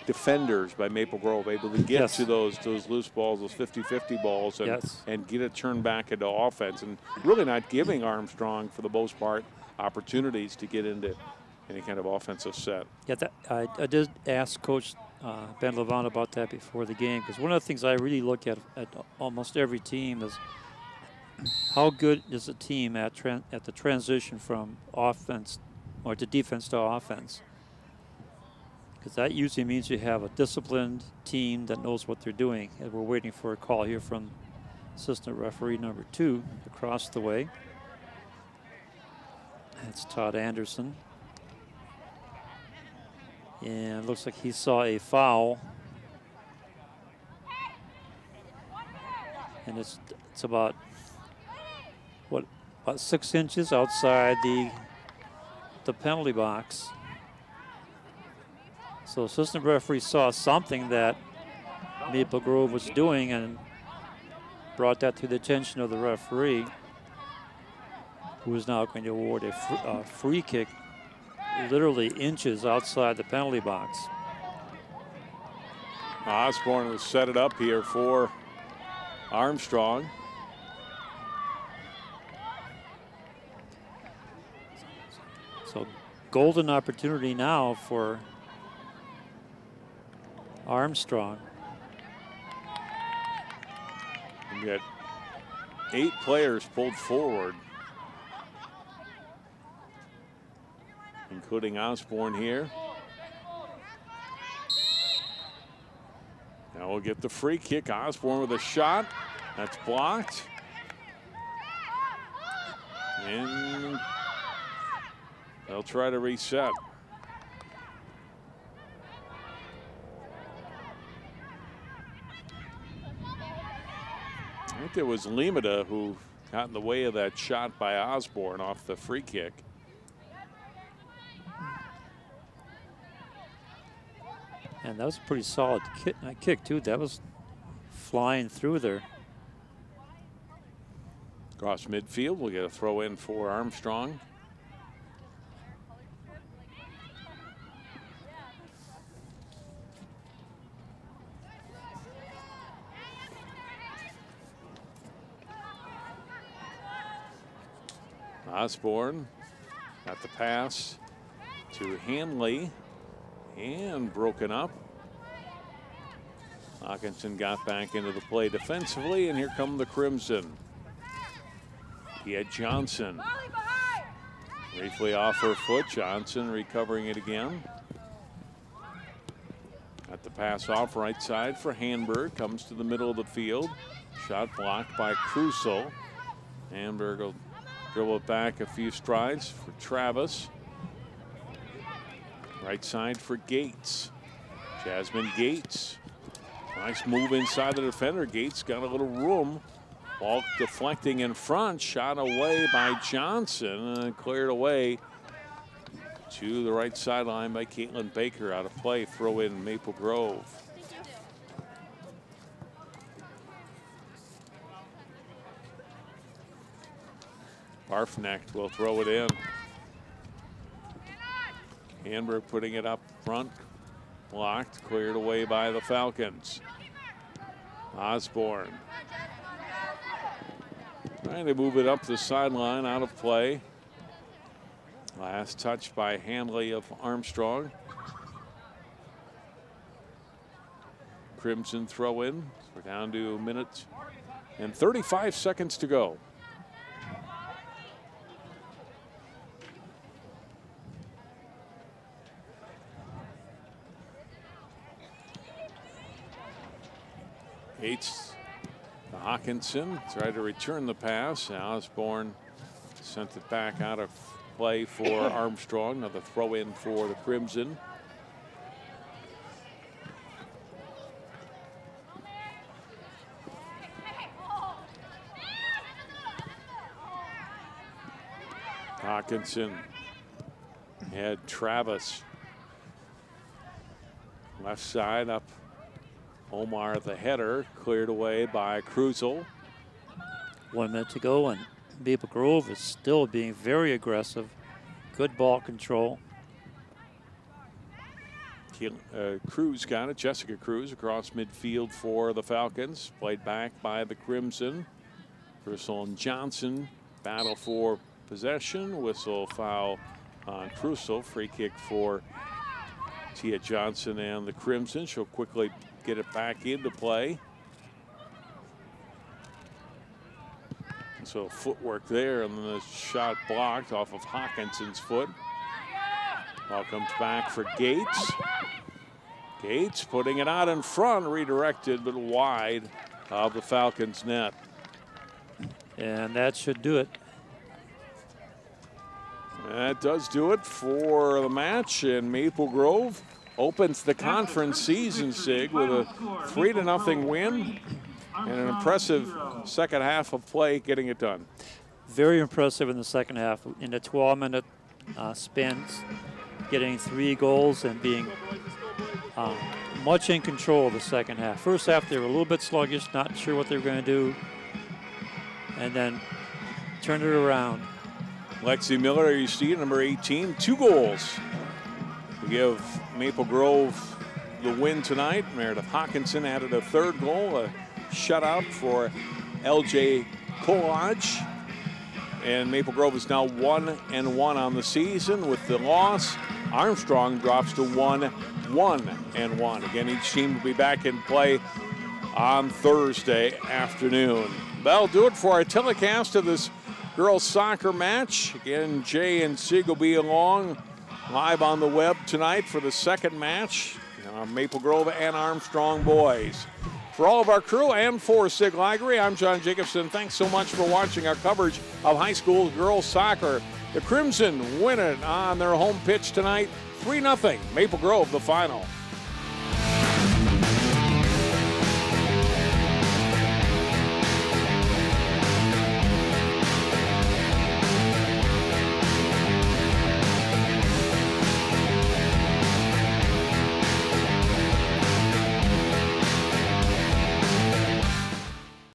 defenders by Maple Grove, able to get to those loose balls, those 50-50 balls, and get it turned back into offense, and really not giving Armstrong, for the most part, opportunities to get into any kind of offensive set. Yeah, I did ask Coach Ben Levant about that before the game, because one of the things I really look at almost every team is how good is a team at the transition from offense or to defense to offense. Because that usually means you have a disciplined team that knows what they're doing. And we're waiting for a call here from assistant referee number 2 across the way. That's Todd Anderson. And it looks like he saw a foul. And it's about 6 inches outside the penalty box. So assistant referee saw something that Maple Grove was doing and brought that to the attention of the referee, who is now going to award a free kick literally inches outside the penalty box. Osborne will set it up here for Armstrong. So golden opportunity now for Armstrong. We got 8 players pulled forward, including Osborne here. Now we'll get the free kick. Osborne with a shot. That's blocked. And they'll try to reset. I think there was Limita who got in the way of that shot by Osborne off the free kick. And that was a pretty solid kick too. That was flying through there. Across midfield, we'll get a throw in for Armstrong. Osborne got the pass to Hanley and broken up. Hawkinson got back into the play defensively, and here come the Crimson. He had Johnson. Briefly off her foot. Johnson recovering it again. Got the pass off right side for Hanberg. Comes to the middle of the field. Shot blocked by Crusoe. Hanberg will dribble it back a few strides for Travis. Right side for Gates. Jasmine Gates. Nice move inside the defender. Gates got a little room. Ball deflecting in front. Shot away by Johnson and cleared away to the right sideline by Caitlin Baker. Out of play. Throw in Maple Grove. Barfnecht will throw it in. Hamburg putting it up front. Blocked, cleared away by the Falcons. Osborne trying to move it up the sideline, out of play. Last touch by Hanley of Armstrong. Crimson throw in. We're down to a minute and 35 seconds to go. Gates to Hawkinson, tried to return the pass. Osborne sent it back out of play for Armstrong. Another throw in for the Crimson. Hawkinson had Travis left side up. Omar the header, cleared away by Cruzel. 1 minute to go, and Maple Grove is still being very aggressive. Good ball control. Cruz got it. Jessica Cruz across midfield for the Falcons. Played back by the Crimson. Cruzel and Johnson battle for possession. Whistle foul on Cruzel. Free kick for Tia Johnson and the Crimson. She'll quickly get it back into play. So footwork there, and then the shot blocked off of Hawkinson's foot. Ball comes back for Gates. Gates putting it out in front, redirected but wide of the Falcons' net. And that should do it. That does do it for the match, and Maple Grove opens the conference season, Sig, with a 3-0 win and an impressive second half of play getting it done. Very impressive in the second half. In a 12-minute span, getting 3 goals and being much in control of the second half. First half, they were a little bit sluggish, not sure what they were going to do, and then turned it around. Lexi Miller, you see, number 18, 2 goals to give Maple Grove the win tonight. Meredith Hawkinson added a 3rd goal, a shutout for LJ Kolaj. And Maple Grove is now 1-1 on the season. With the loss, Armstrong drops to 1-1. Again, each team will be back in play on Thursday afternoon. That'll do it for our telecast of this girls soccer match. Again, Jay and Sig will be along live on the web tonight for the second match. Maple Grove and Armstrong boys. For all of our crew and for Sig Lagery, I'm John Jacobson. Thanks so much for watching our coverage of high school girls soccer. The Crimson win it on their home pitch tonight, 3-0. Maple Grove, the final.